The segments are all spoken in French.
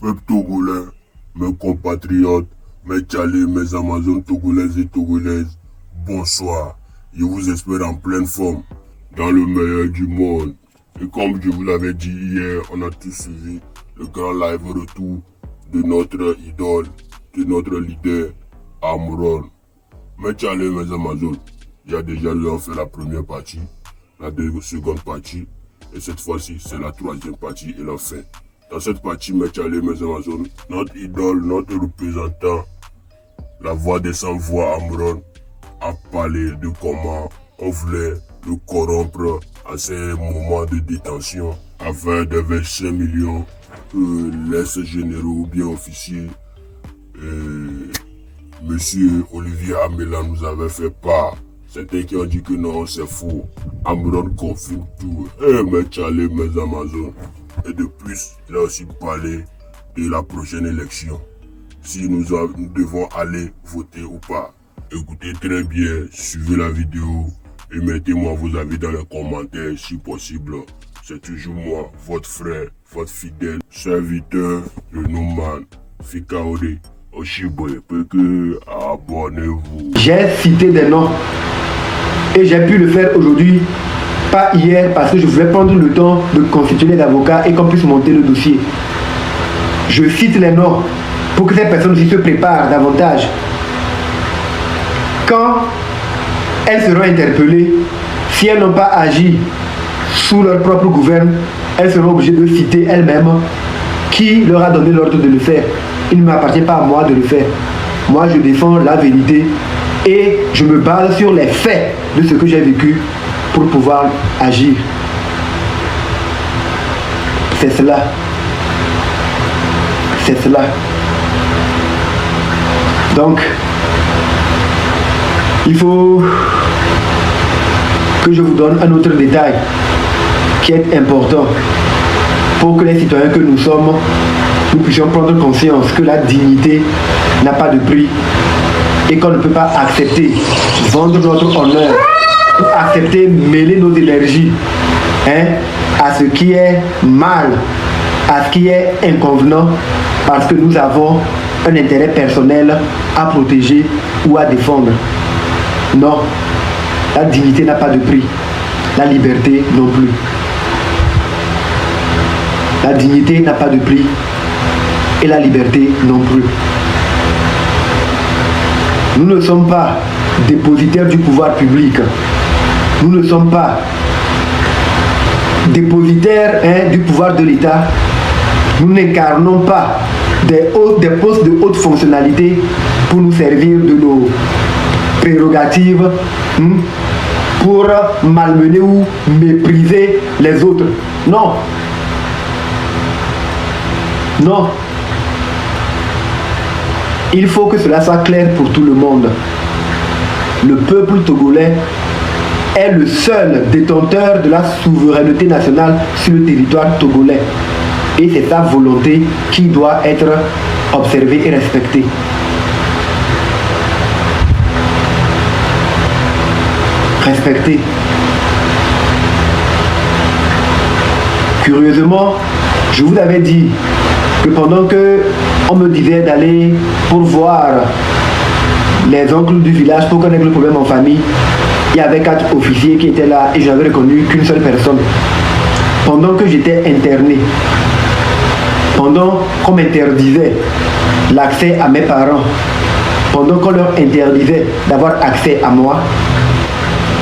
Peuple togolais, mes compatriotes, mes tchalés, mes amazones togolaises et togolaises, bonsoir. Je vous espère en pleine forme, dans le meilleur du monde. Et comme je vous l'avais dit hier, on a tous suivi le grand live retour de notre idole, de notre leader, Amouron. Mes tchalés, mes amazones, il y a déjà fait la première partie, la seconde partie, et cette fois-ci, c'est la troisième partie et la fin. Dans cette partie, mes tchalés, mes amazones, notre idole, notre représentant, la voix des sans-voix Amouron, a parlé de comment on voulait le corrompre à ces moments de détention afin de verser 5 millions que les généraux ou bien officiers, Monsieur Olivier Amela nous avait fait part. Certains qui ont dit que non, c'est faux. Amouron confirme tout. Mes tchalés, mes amazones. Et de plus, il a aussi parlé de la prochaine élection. Si nous devons aller voter ou pas. Écoutez très bien, suivez la vidéo et mettez-moi vos avis dans les commentaires si possible. C'est toujours moi, votre frère, votre fidèle serviteur, le Nouman, Fikaode, Oshiboye, abonnez-vous. J'ai cité des noms et j'ai pu le faire aujourd'hui, pas hier, parce que je voulais prendre le temps de constituer les avocats et qu'on puisse monter le dossier. Je cite les noms pour que ces personnes aussi se préparent davantage. Quand elles seront interpellées, si elles n'ont pas agi sous leur propre gouverne, elles seront obligées de citer elles-mêmes qui leur a donné l'ordre de le faire. Il ne m'appartient pas à moi de le faire. Moi, je défends la vérité et je me base sur les faits de ce que j'ai vécu pour pouvoir agir. C'est cela. C'est cela. Donc, il faut que je vous donne un autre détail qui est important pour que les citoyens que nous sommes, nous puissions prendre conscience que la dignité n'a pas de prix et qu'on ne peut pas accepter vendre notre honneur ou accepter mêler nos énergies à ce qui est mal, à ce qui est inconvenant, parce que nous avons un intérêt personnel à protéger ou à défendre. Non, la dignité n'a pas de prix, la liberté non plus. La dignité n'a pas de prix et la liberté non plus. Nous ne sommes pas dépositaires du pouvoir public. Nous ne sommes pas dépositaires du pouvoir de l'État. Nous n'incarnons pas des postes de haute fonctionnalité pour nous servir de nos prérogatives pour malmener ou mépriser les autres. Non. Non. Il faut que cela soit clair pour tout le monde. Le peuple togolais est le seul détenteur de la souveraineté nationale sur le territoire togolais. Et c'est sa volonté qui doit être observée et respectée. Respectée. Curieusement, je vous avais dit que pendant que on me disait d'aller pour voir les oncles du village pour connaître le problème en famille, il y avait 4 officiers qui étaient là et je n'avais reconnu qu'une seule personne. Pendant que j'étais interné, pendant qu'on m'interdisait l'accès à mes parents, pendant qu'on leur interdisait d'avoir accès à moi,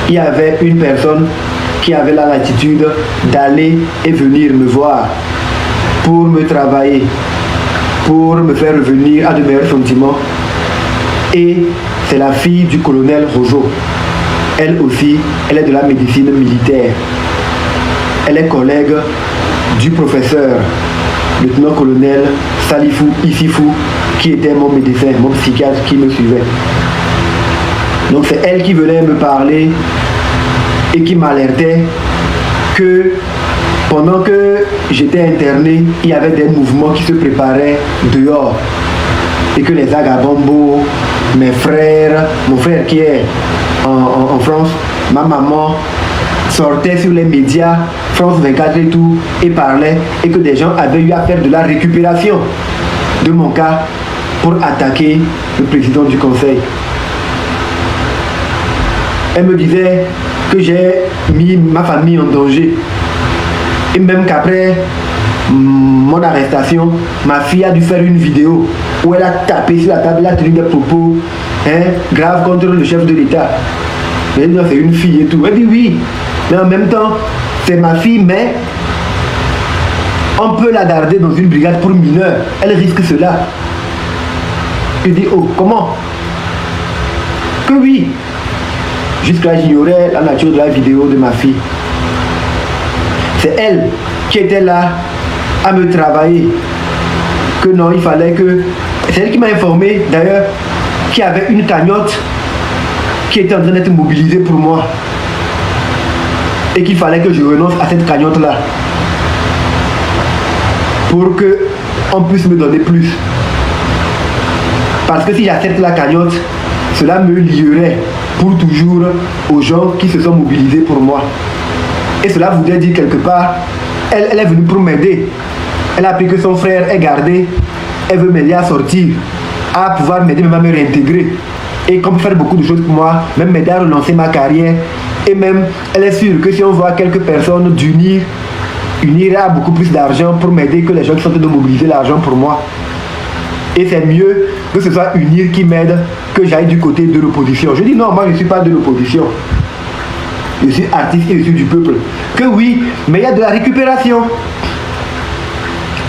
il y avait une personne qui avait la latitude d'aller et venir me voir pour me travailler, pour me faire revenir à de meilleurs sentiments. Et c'est la fille du colonel Rojo. Elle aussi, elle est de la médecine militaire. Elle est collègue du professeur, lieutenant-colonel Salifou Issifou, qui était mon médecin, mon psychiatre qui me suivait. Donc c'est elle qui venait me parler et qui m'alertait que pendant que j'étais interné, il y avait des mouvements qui se préparaient dehors. Et que les agabambos, mes frères, mon frère qui est en France, ma maman, sortaient sur les médias, France 24 et tout, et parlaient, et que des gens avaient eu à faire de la récupération de mon cas pour attaquer le président du conseil. Elle me disait que j'ai mis ma famille en danger. Et même qu'après mon arrestation, ma fille a dû faire une vidéo où elle a tapé sur la table, elle a tenu des propos graves contre le chef de l'État. Elle dit c'est une fille et tout. Elle dit oui, mais en même temps, c'est ma fille, mais on peut la garder dans une brigade pour mineurs. Elle risque cela. Je dis oh, comment? Que oui. Jusque-là, j'ignorais la nature de la vidéo de ma fille. C'est elle qui était là à me travailler. Que non, il fallait que... C'est elle qui m'a informé, d'ailleurs, qu'il y avait une cagnotte qui était en train d'être mobilisée pour moi. Et qu'il fallait que je renonce à cette cagnotte-là. Pour qu'on puisse me donner plus. Parce que si j'accepte la cagnotte, cela me lierait pour toujours aux gens qui se sont mobilisés pour moi. Et cela voudrait dire quelque part, elle est venue pour m'aider. Elle a appris que son frère est gardé. Elle veut m'aider à sortir, à pouvoir m'aider même à me réintégrer. Et qu'on peut faire beaucoup de choses pour moi, même m'aider à relancer ma carrière. Et même, elle est sûre que si on voit quelques personnes unir à beaucoup plus d'argent pour m'aider que les gens qui sont en train de mobiliser l'argent pour moi. Et c'est mieux que ce soit Unir qui m'aide que j'aille du côté de l'opposition. Je dis non, moi je ne suis pas de l'opposition. Je suis artiste et je suis du peuple. Que oui, mais il y a de la récupération.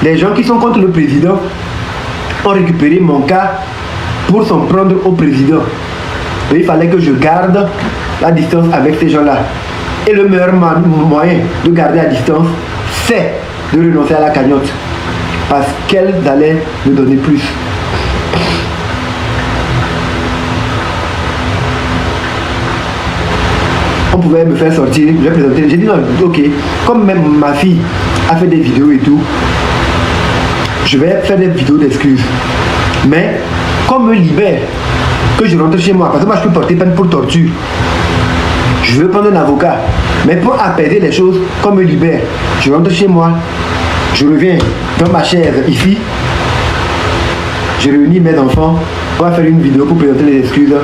Les gens qui sont contre le président ont récupéré mon cas pour s'en prendre au président. Et il fallait que je garde la distance avec ces gens-là. Et le meilleur moyen de garder la distance, c'est de renoncer à la cagnotte. Parce qu'elle allait me donner plus. On pouvait me faire sortir, je vais présenter. J'ai dit non, ok, comme même ma fille a fait des vidéos et tout, je vais faire des vidéos d'excuses. Mais qu'on me libère, que je rentre chez moi, parce que moi je peux porter peine pour torture. Je veux prendre un avocat, mais pour apaiser les choses, qu'on me libère. Je rentre chez moi, je reviens dans ma chaise ici, je réunis mes enfants, on va faire une vidéo pour présenter les excuses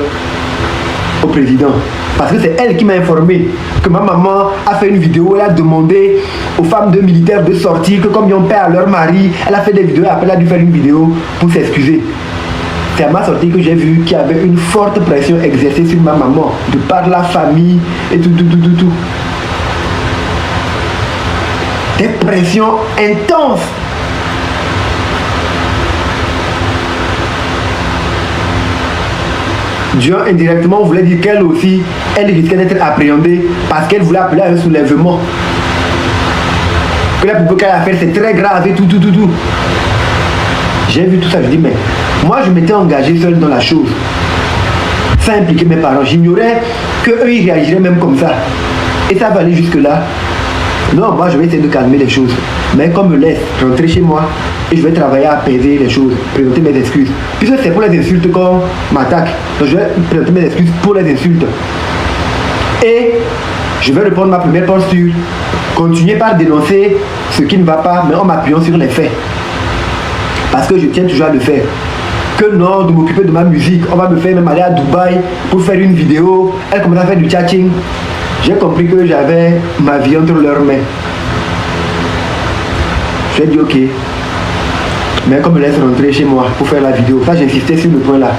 au président. Parce que c'est elle qui m'a informé que ma maman a fait une vidéo, elle a demandé aux femmes de militaires de sortir, que comme ils ont peur à leur mari, elle a fait des vidéos et après elle a dû faire une vidéo pour s'excuser. C'est à ma sortie que j'ai vu qu'il y avait une forte pression exercée sur ma maman, de par la famille et tout. Des pressions intenses. Dieu indirectement voulait dire qu'elle aussi, elle risquait d'être appréhendée parce qu'elle voulait appeler à un soulèvement. Que la plupart qu'elle a fait, c'est très grave et tout. J'ai vu tout ça, je dis mais moi je m'étais engagé seul dans la chose. Sans impliquer mes parents. J'ignorais qu'eux ils réagiraient même comme ça. Et ça va aller jusque là. Non, moi je vais essayer de calmer les choses. Mais qu'on me laisse rentrer chez moi et je vais travailler à apaiser les choses, présenter mes excuses. Puisque c'est pour les insultes qu'on m'attaque. Donc je vais présenter mes excuses pour les insultes. Et je vais reprendre ma première posture. Continuer par dénoncer ce qui ne va pas, mais en m'appuyant sur les faits. Parce que je tiens toujours à le faire. Que non, de m'occuper de ma musique. On va me faire même aller à Dubaï pour faire une vidéo. Elle commence à faire du chatting. J'ai compris que j'avais ma vie entre leurs mains. J'ai dit ok. Mais comme me laisse rentrer chez moi pour faire la vidéo, ça j'insistais sur le point là.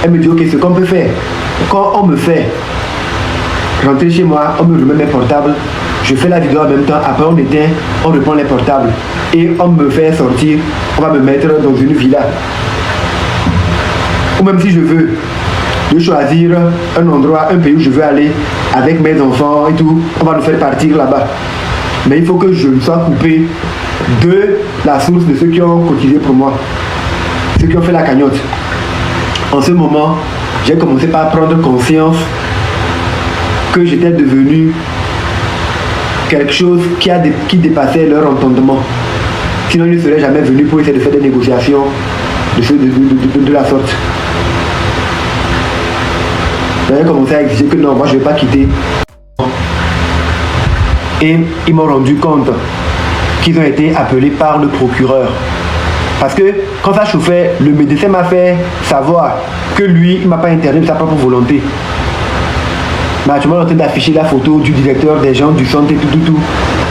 Elle me dit ok, ce qu'on peut faire. Quand on me fait rentrer chez moi, on me remet mes portables. Je fais la vidéo en même temps, après on éteint, on reprend les portables. Et on me fait sortir, on va me mettre dans une villa. Ou même si je veux, de choisir un endroit, un pays où je veux aller avec mes enfants et tout, on va nous faire partir là-bas. Mais il faut que je sois coupé de la source de ceux qui ont cotisé pour moi, ceux qui ont fait la cagnotte. En ce moment, j'ai commencé par prendre conscience que j'étais devenu quelque chose qui dépassait leur entendement. Sinon, ils ne seraient jamais venus pour essayer de faire des négociations de la sorte. J'avais commencé à exiger que non, moi je ne vais pas quitter. Et ils m'ont rendu compte qu'ils ont été appelés par le procureur Parce que quand ça chauffait, le médecin m'a fait savoir que lui, il ne m'a pas interné de sa propre volonté. Mais actuellement, on est en train d'afficher la photo du directeur des gens du centre et tout.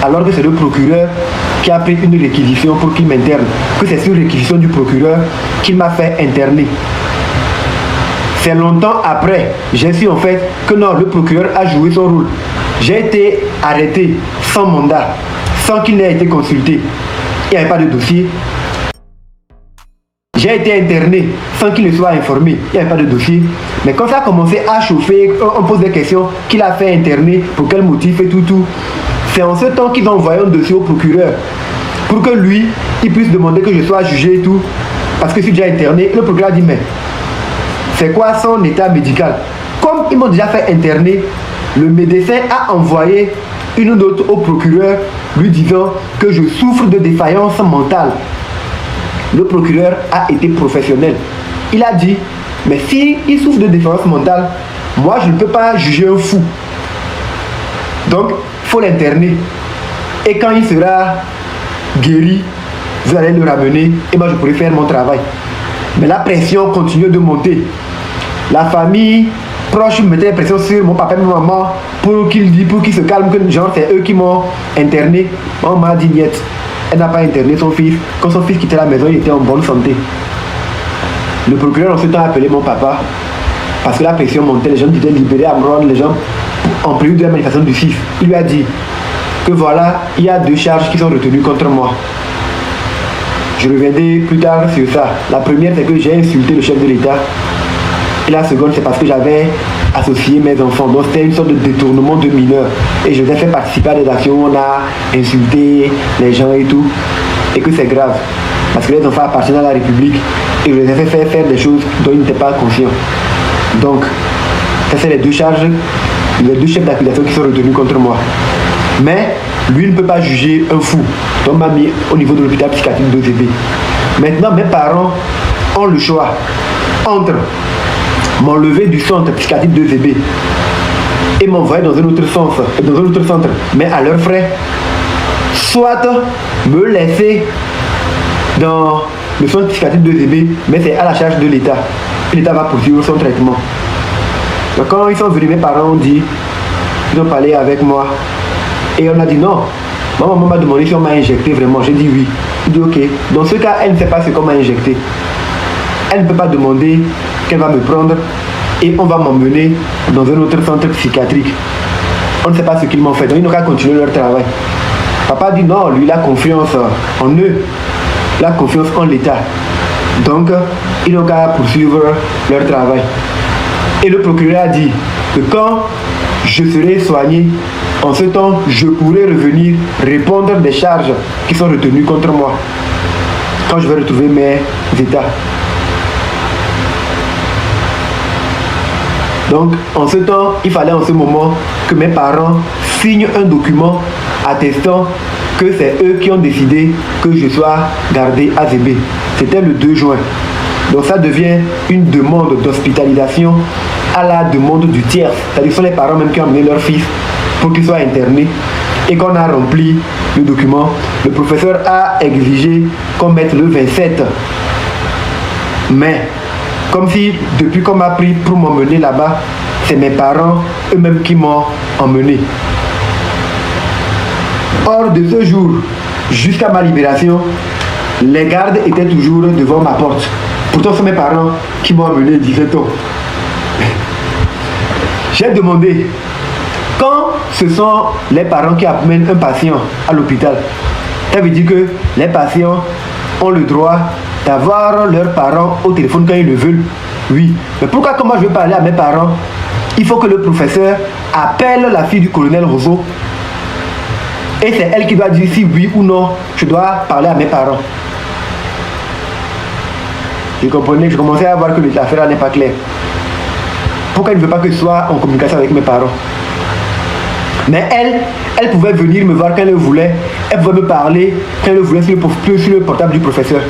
Alors que c'est le procureur qui a pris une réquisition pour qu'il m'interne. Que c'est sur réquisition du procureur qu'il m'a fait interner. C'est longtemps après, j'ai su en fait que non, le procureur a joué son rôle. J'ai été arrêté sans mandat, sans qu'il n'ait été consulté. Il n'y avait pas de dossier. J'ai été interné sans qu'il ne soit informé. Il n'y avait pas de dossier. Mais quand ça a commencé à chauffer, on pose des questions. Qu'il a fait interner, pour quel motif et tout. C'est en ce temps qu'ils ont envoyé un dossier au procureur. Pour que lui, il puisse demander que je sois jugé et tout. Parce que je suis déjà interné. Le procureur a dit, mais c'est quoi son état médical? Comme ils m'ont déjà fait interner, le médecin a envoyé une note au procureur lui disant que je souffre de défaillance mentale. Le procureur a été professionnel. Il a dit, mais si il souffre de défaillance mentale, moi je ne peux pas juger un fou. Donc, il faut l'interner. Et quand il sera guéri, vous allez le ramener et moi je pourrai faire mon travail. Mais la pression continue de monter. La famille proche mettait la pression sur mon papa et ma maman pour qu'ils se calment, que genre c'est eux qui m'ont interné. Maman m'a dit niet. Elle n'a pas interné son fils. Quand son fils quittait la maison, il était en bonne santé. Le procureur en ce temps a appelé mon papa parce que la pression montait, les gens étaient libérés à Amron, les gens en prélude de la manifestation du 6. Il lui a dit que voilà, il y a 2 charges qui sont retenues contre moi. Je reviendrai plus tard sur ça. La première, c'est que j'ai insulté le chef de l'État. Et la seconde, c'est parce que j'avais associé mes enfants. Donc c'était une sorte de détournement de mineurs. Et je les ai fait participer à des actions où on a insulté les gens et tout. Et que c'est grave. Parce que les enfants appartiennent à la République. Et je les ai fait faire des choses dont ils n'étaient pas conscients. Donc, ça c'est les 2 charges, les 2 chefs d'accusation qui sont retenus contre moi. Mais lui ne peut pas juger un fou. Donc m'a mis au niveau de l'hôpital psychiatrique d'OZB. Maintenant, mes parents ont le choix entre m'enlever du centre psychiatrique d'OZB et m'envoyer dans un autre centre, mais à leurs frais, soit me laisser dans le centre psychiatrique d'OZB, mais c'est à la charge de l'État. L'État va poursuivre son traitement. Donc quand ils sont venus, mes parents ont dit, ils ont parlé avec moi, et on a dit non. Ma maman m'a demandé si on m'a injecté vraiment. J'ai dit oui. Il dit ok. Dans ce cas, elle ne sait pas ce qu'on m'a injecté. Elle ne peut pas demander qu'elle va me prendre et on va m'emmener dans un autre centre psychiatrique. On ne sait pas ce qu'ils m'ont fait. Donc ils n'ont qu'à continuer leur travail. Papa dit non, lui il a confiance en eux. Il a confiance en l'État. Donc ils n'ont qu'à poursuivre leur travail. Et le procureur a dit que quand je serai soigné, en ce temps, je pourrai revenir répondre des charges qui sont retenues contre moi quand je vais retrouver mes états. Donc, en ce temps, il fallait en ce moment que mes parents signent un document attestant que c'est eux qui ont décidé que je sois gardé à ZB. C'était le 2 juin. Donc ça devient une demande d'hospitalisation à la demande du tiers. C'est-à-dire que ce sont les parents même qui ont amené leur fils pour qu'il soit interné. Et qu'on a rempli le document, le professeur a exigé qu'on mette le 27. Mais, comme si depuis qu'on m'a pris pour m'emmener là-bas, c'est mes parents eux-mêmes qui m'ont emmené. Hors de ce jour, jusqu'à ma libération, les gardes étaient toujours devant ma porte. Pourtant, c'est mes parents qui m'ont emmené 17 ans. J'ai demandé, quand ce sont les parents qui amènent un patient à l'hôpital, ça veut dire que les patients ont le droit d'avoir leurs parents au téléphone quand ils le veulent. Oui. Mais pourquoi, quand moi je veux parler à mes parents, il faut que le professeur appelle la fille du colonel Rousseau et c'est elle qui doit dire si oui ou non je dois parler à mes parents. Je comprenais, je commençais à voir que l'affaire n'est pas claire. Pourquoi elle ne veut pas que je sois en communication avec mes parents? Mais elle pouvait venir me voir quand elle voulait. Elle pouvait me parler quand elle voulait sur le portable du professeur.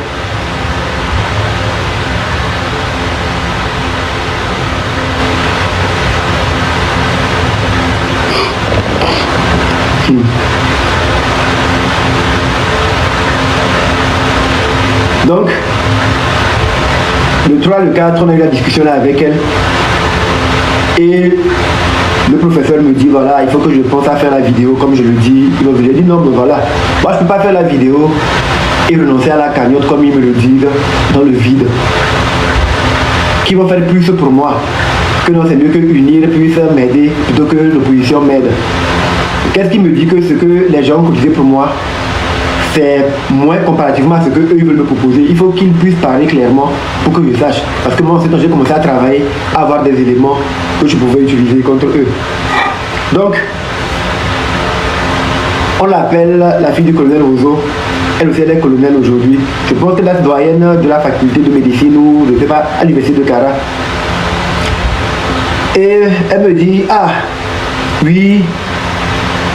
Donc, le 3, le 4, on a eu la discussion là avec elle. Et le professeur me dit, voilà, il faut que je pense à faire la vidéo, comme je le dis. Il dit, non, mais voilà, moi je ne peux pas faire la vidéo et renoncer à la cagnotte, comme ils me le disent, dans le vide. Qui vont faire plus pour moi. Que non, c'est mieux que unir puisse m'aider plutôt que l'opposition m'aide. Qu'est-ce qui me dit que ce que les gens ont cotisé pour moi, c'est moins comparativement à ce qu'eux veulent me proposer. Il faut qu'ils puissent parler clairement pour que je sache. Parce que moi, en ce temps, j'ai commencé à travailler, à avoir des éléments que je pouvais utiliser contre eux. Donc, on l'appelle la fille du colonel Rousseau. Elle aussi, elle est colonel aujourd'hui. Je pense que la doyenne de la faculté de médecine ou je ne sais pas, à l'université de Cara. Et elle me dit, ah, oui,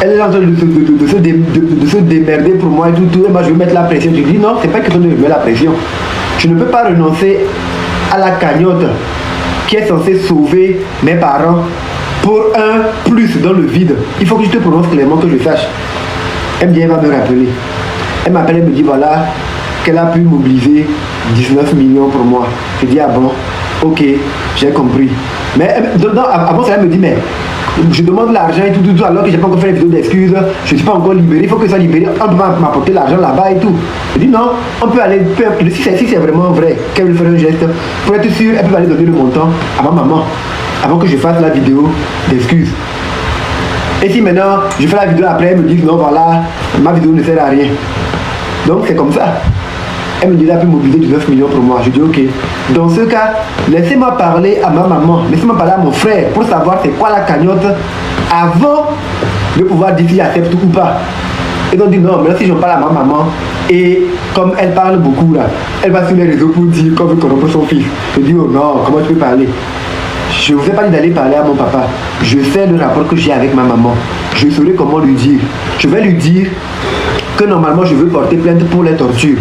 elle est en train de se démerder pour moi et tout, et moi je vais mettre la pression. Je dis non, c'est pas question de me mettre la pression. Je ne peux pas renoncer à la cagnotte qui est censée sauver mes parents pour un plus dans le vide. Il faut que je te prononce clairement, que je sache. Elle me dit, elle va me rappeler. Elle m'appelle, elle me dit voilà, qu'elle a pu mobiliser 19 millions pour moi. Je dis ah bon, ok, j'ai compris. Mais avant ça, elle me dit mais je demande l'argent et tout, alors que j'ai pas encore fait les vidéos d'excuses, je ne suis pas encore libéré, il faut que ça soit libéré, on peut m'apporter l'argent là-bas et tout. Je dis non, on peut aller, si c'est vraiment vrai qu'elle veut faire un geste, pour être sûr, elle peut aller donner le montant à ma maman, avant que je fasse la vidéo d'excuses. Et si maintenant je fais la vidéo après, elle me dit non voilà, ma vidéo ne sert à rien. Donc c'est comme ça. Elle me dit elle a pu mobiliser 19 millions pour moi. Je dis ok. Dans ce cas, laissez-moi parler à ma maman, laissez-moi parler à mon frère pour savoir c'est quoi la cagnotte avant de pouvoir dire si accepte ou pas. Et donc dit non, mais là si j'en parle à ma maman, et comme elle parle beaucoup là, elle va sur les réseaux pour dire qu'on veut corrompre son fils. Je dis oh non, comment tu peux parler? Je ne vous ai pas dit d'aller parler à mon papa. Je sais le rapport que j'ai avec ma maman. Je saurai comment lui dire. Je vais lui dire que normalement je veux porter plainte pour les tortures.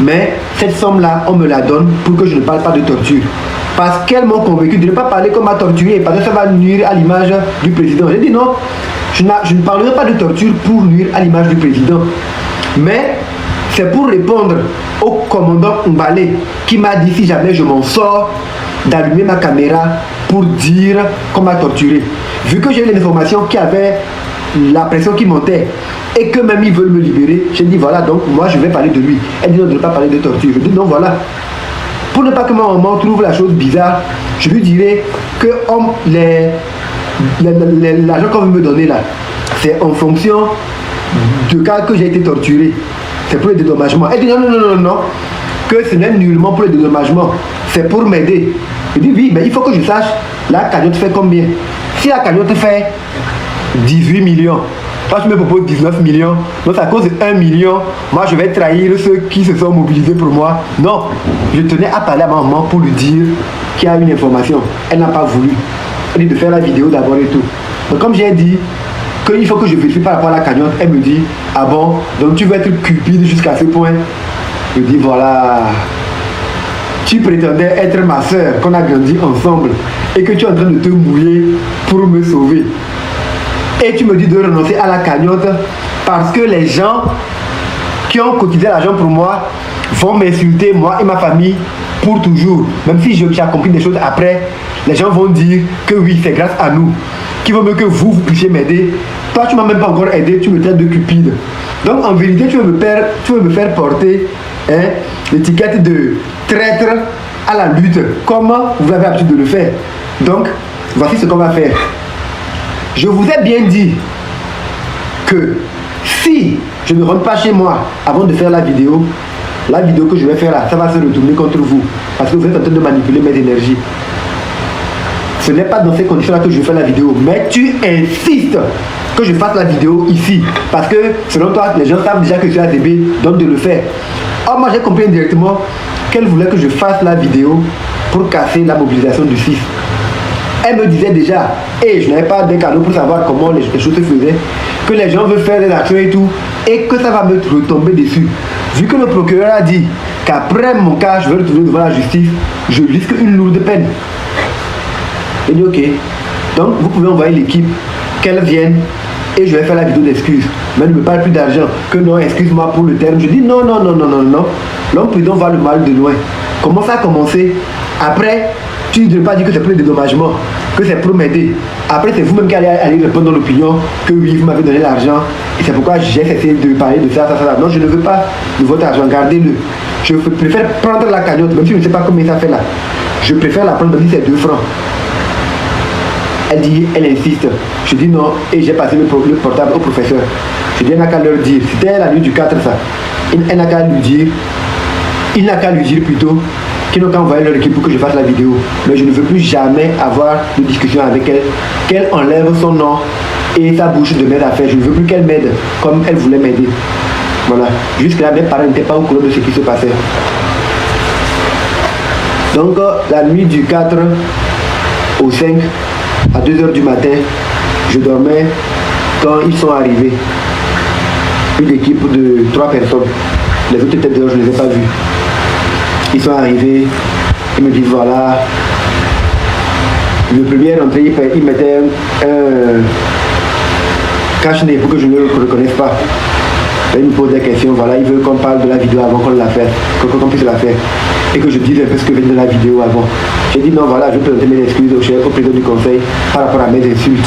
Mais cette somme-là, on me la donne pour que je ne parle pas de torture. Parce qu'elles m'ont convaincu de ne pas parler comme à torturer, parce que ça va nuire à l'image du président. J'ai dit non, je ne parlerai pas de torture pour nuire à l'image du président. Mais c'est pour répondre au commandant Mbale qui m'a dit si jamais je m'en sors, d'allumer ma caméra pour dire qu'on m'a torturé. Vu que j'ai eu l'information qu'il y avait la pression qui montait et que même ils veulent me libérer, j'ai dit voilà, donc moi je vais parler de lui. Elle dit non, de ne pas parler de torture. Je dis non, voilà. Pour ne pas que ma maman trouve la chose bizarre, je lui dirai que l'argent qu'on veut me donner là, c'est en fonction du cas que j'ai été torturé. C'est pour les dédommagements. Elle dit non, non, non, non, non, que ce n'est nullement pour les dédommagements. C'est pour m'aider. Je dis oui, mais il faut que je sache la cagnotte fait combien. Si la cagnotte fait 18 millions, toi tu me proposes 19 millions, donc à cause de 1 million, moi je vais trahir ceux qui se sont mobilisés pour moi. Non, je tenais à parler à ma maman pour lui dire qu'il y a une information. Elle n'a pas voulu. Elle dit de faire la vidéo d'abord et tout. Donc comme j'ai dit qu'il faut que je vérifie par rapport à la cagnotte, elle me dit ah bon, donc tu veux être cupide jusqu'à ce point. Je dis voilà, tu prétendais être ma soeur, qu'on a grandi ensemble et que tu es en train de te mouiller pour me sauver. Et tu me dis de renoncer à la cagnotte parce que les gens qui ont cotisé l'argent pour moi vont m'insulter, moi et ma famille, pour toujours. Même si j'ai compris des choses après, les gens vont dire que oui, c'est grâce à nous. Qui veut mieux que vous puissiez m'aider. Toi, tu ne m'as même pas encore aidé, tu me traites de cupide. Donc en vérité, tu veux me faire porter l'étiquette de traître à la lutte, comme vous avez l'habitude de le faire. Donc, voici ce qu'on va faire. Je vous ai bien dit que si je ne rentre pas chez moi avant de faire la vidéo que je vais faire là, ça va se retourner contre vous. Parce que vous êtes en train de manipuler mes énergies. Ce n'est pas dans ces conditions-là que je fais la vidéo. Mais tu insistes que je fasse la vidéo ici. Parce que selon toi, les gens savent déjà que je suis ADB, donc de le faire. Or, moi j'ai compris indirectement qu'elle voulait que je fasse la vidéo pour casser la mobilisation du fils. Elle me disait déjà, et je n'avais pas des canaux pour savoir comment les choses se faisaient, que les gens veulent faire des actions et tout, et que ça va me retomber dessus. Vu que le procureur a dit qu'après mon cas, je vais retourner devant la justice, je risque une lourde peine. J'ai dit ok. Donc vous pouvez envoyer l'équipe, qu'elle vienne Et je vais faire la vidéo d'excuses. Mais ne me parle plus d'argent. Que non, excuse-moi pour le terme. Je dis non, non, non, non, non, non. L'homme prudent voit le mal de loin. Comment ça a commencé? Après, tu ne veux pas dire que c'est pour le dédommagement, que c'est pour m'aider. Après, c'est vous-même qui allez répondre dans l'opinion que oui, vous m'avez donné l'argent. Et c'est pourquoi j'ai cessé de parler de ça, ça, ça. Non, je ne veux pas de votre argent. Gardez-le. Je préfère prendre la cagnotte, même si je ne sais pas combien ça fait là. Je préfère la prendre même si c'est 2 francs. Elle insiste. Je dis non et j'ai passé le portable au professeur. Je dis, elle n'a qu'à leur dire. C'était la nuit du 4 ça. Elle n'a qu'à lui dire. Il n'a qu'à lui dire plutôt qu'ils n'ont qu'à envoyer leur équipe pour que je fasse la vidéo. Mais je ne veux plus jamais avoir de discussion avec elle. Qu'elle enlève son nom et sa bouche de mes affaires. Je ne veux plus qu'elle m'aide comme elle voulait m'aider. Voilà. Jusque-là, mes parents n'étaient pas au courant de ce qui se passait. Donc, la nuit du 4 au 5, à 2h du matin, je dormais quand ils sont arrivés. Une équipe de 3 personnes. Les autres étaient dehors, je ne les ai pas vus. Ils sont arrivés, ils me disent voilà. Le premier rentré, il mettait un cache-nez pour que je ne le reconnaisse pas. Là, il me pose des questions, voilà, il veut qu'on parle de la vidéo avant qu'on la fasse, qu'on puisse la faire. Et que je dise un peu ce que vient de la vidéo avant. J'ai dit non, voilà, je vais présenter mes excuses au président du conseil par rapport à mes insultes.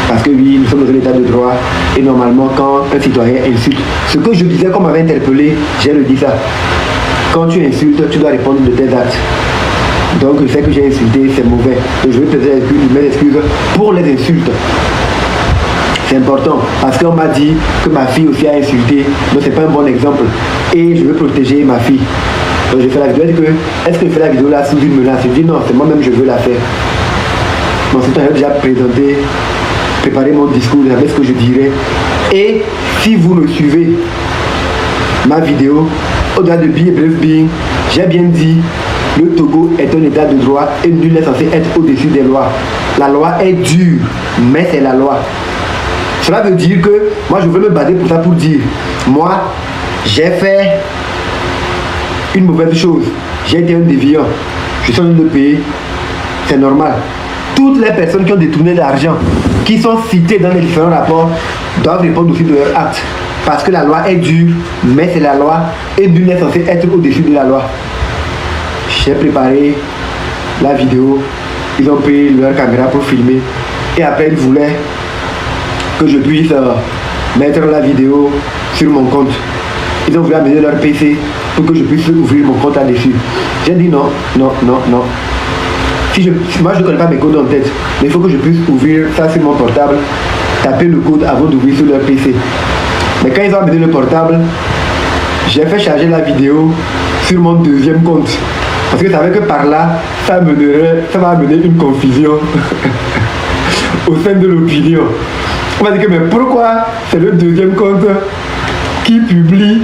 Parce que oui, nous sommes dans un état de droit et normalement quand un citoyen insulte, ce que je disais qu'on m'avait interpellé, j'ai le dit ça. Quand tu insultes, tu dois répondre de tes actes. Donc je sais que j'ai insulté, c'est mauvais. Donc je vais présenter mes excuses pour les insultes. C'est important parce qu'on m'a dit que ma fille aussi a insulté, donc c'est pas un bon exemple. Et je veux protéger ma fille. Donc j'ai fait la vidéo, elle dit que est-ce que je fais la vidéo là sous une menace? Je dis non, c'est moi-même je veux la faire. Bon, c'est j'ai déjà préparé mon discours, je savais ce que je dirais. Et si vous me suivez ma vidéo, au-delà de Be a Brave Being, j'ai bien dit, le Togo est un état de droit et nul n'est censé être au-dessus des lois. La loi est dure, mais c'est la loi. Cela veut dire que moi je veux me baser pour ça, pour dire, moi j'ai fait une mauvaise chose, j'ai été un déviant, je suis en train de le payer, c'est normal. Toutes les personnes qui ont détourné l'argent, qui sont citées dans les différents rapports, doivent répondre aussi de leur acte. Parce que la loi est dure, mais c'est la loi et nul n'est censé être au-dessus de la loi. J'ai préparé la vidéo, ils ont pris leur caméra pour filmer et après ils voulaient que je puisse mettre la vidéo sur mon compte. Ils ont voulu amener leur PC pour que je puisse ouvrir mon compte là-dessus. J'ai dit non, non, non, non. Moi je ne connais pas mes codes en tête, mais il faut que je puisse ouvrir ça sur mon portable, taper le code avant d'ouvrir sur leur PC. Mais quand ils ont amené le portable, j'ai fait charger la vidéo sur mon deuxième compte. Parce que je savais que par là, ça va amener une confusion au sein de l'opinion. On va dire que mais pourquoi c'est le deuxième compte qui publie,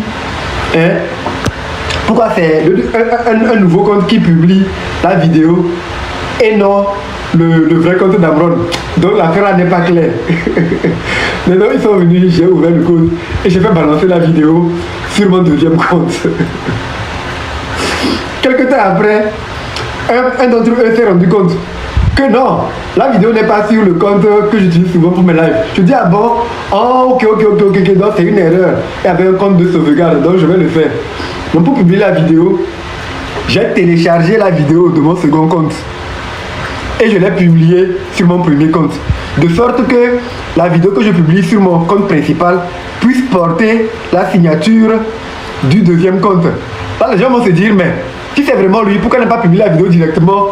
hein? Pourquoi c'est un nouveau compte qui publie la vidéo et non le vrai compte d'Amron? Donc l'affaire là n'est pas claire. Maintenant ils sont venus, j'ai ouvert le code et j'ai fait balancer la vidéo sur mon deuxième compte. Quelques temps après, un d'entre eux s'est rendu compte que non, la vidéo n'est pas sur le compte que j'utilise souvent pour mes lives. Je dis ah bon, oh, ok, donc c'est une erreur. Et avec un compte de sauvegarde, donc je vais le faire. Donc pour publier la vidéo, j'ai téléchargé la vidéo de mon second compte. Et je l'ai publiée sur mon premier compte. De sorte que la vidéo que je publie sur mon compte principal puisse porter la signature du deuxième compte. Là, les gens vont se dire, mais si c'est vraiment lui, pourquoi ne pas publier la vidéo directement?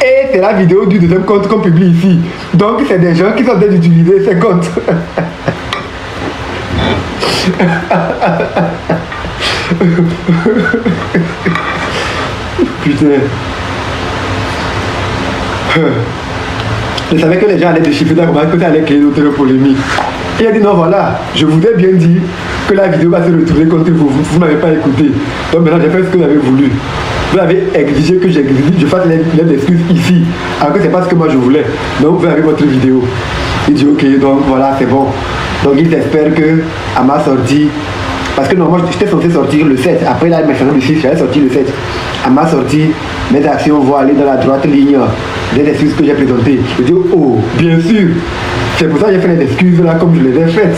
Et c'est la vidéo du deuxième compte qu'on publie ici. Donc c'est des gens qui sont en train d'utiliser ces comptes. Putain. Je savais que les gens allaient déchiffrer dans que ça allait créer d'autres polémiques. Il a dit non, voilà, je vous ai bien dit que la vidéo va se retrouver contre vous. Vous n'avez pas écouté. Donc maintenant j'ai fait ce que vous avez voulu. Vous avez exigé que je fasse les excuses ici. Alors que c'est pas ce que moi je voulais. Donc vous avez votre vidéo. Il dit ok, donc voilà, c'est bon. Donc ils espèrent que à ma sortie, parce que normalement j'étais censé sortir le 7. Après là, maintenant le 6, j'allais sortir le 7. À ma sortie, mes actions vont aller dans la droite ligne des excuses que j'ai présentées. Je dis oh, bien sûr. C'est pour ça que j'ai fait les excuses là comme je les ai faites.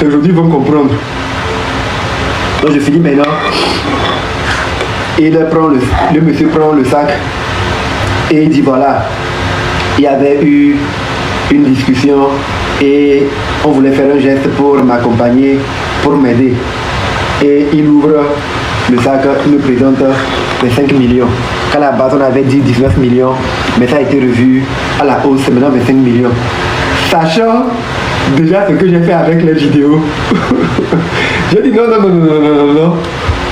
Aujourd'hui, ils vont comprendre. Donc je finis maintenant. Et le monsieur prend le sac et il dit voilà, il y avait eu une discussion et on voulait faire un geste pour m'accompagner, pour m'aider. Et il ouvre le sac, il me présente les 5 millions. Qu'à la base on avait dit 19 millions, mais ça a été revu à la hausse, maintenant 25 millions. Sachant déjà ce que j'ai fait avec les vidéos. J'ai dit non.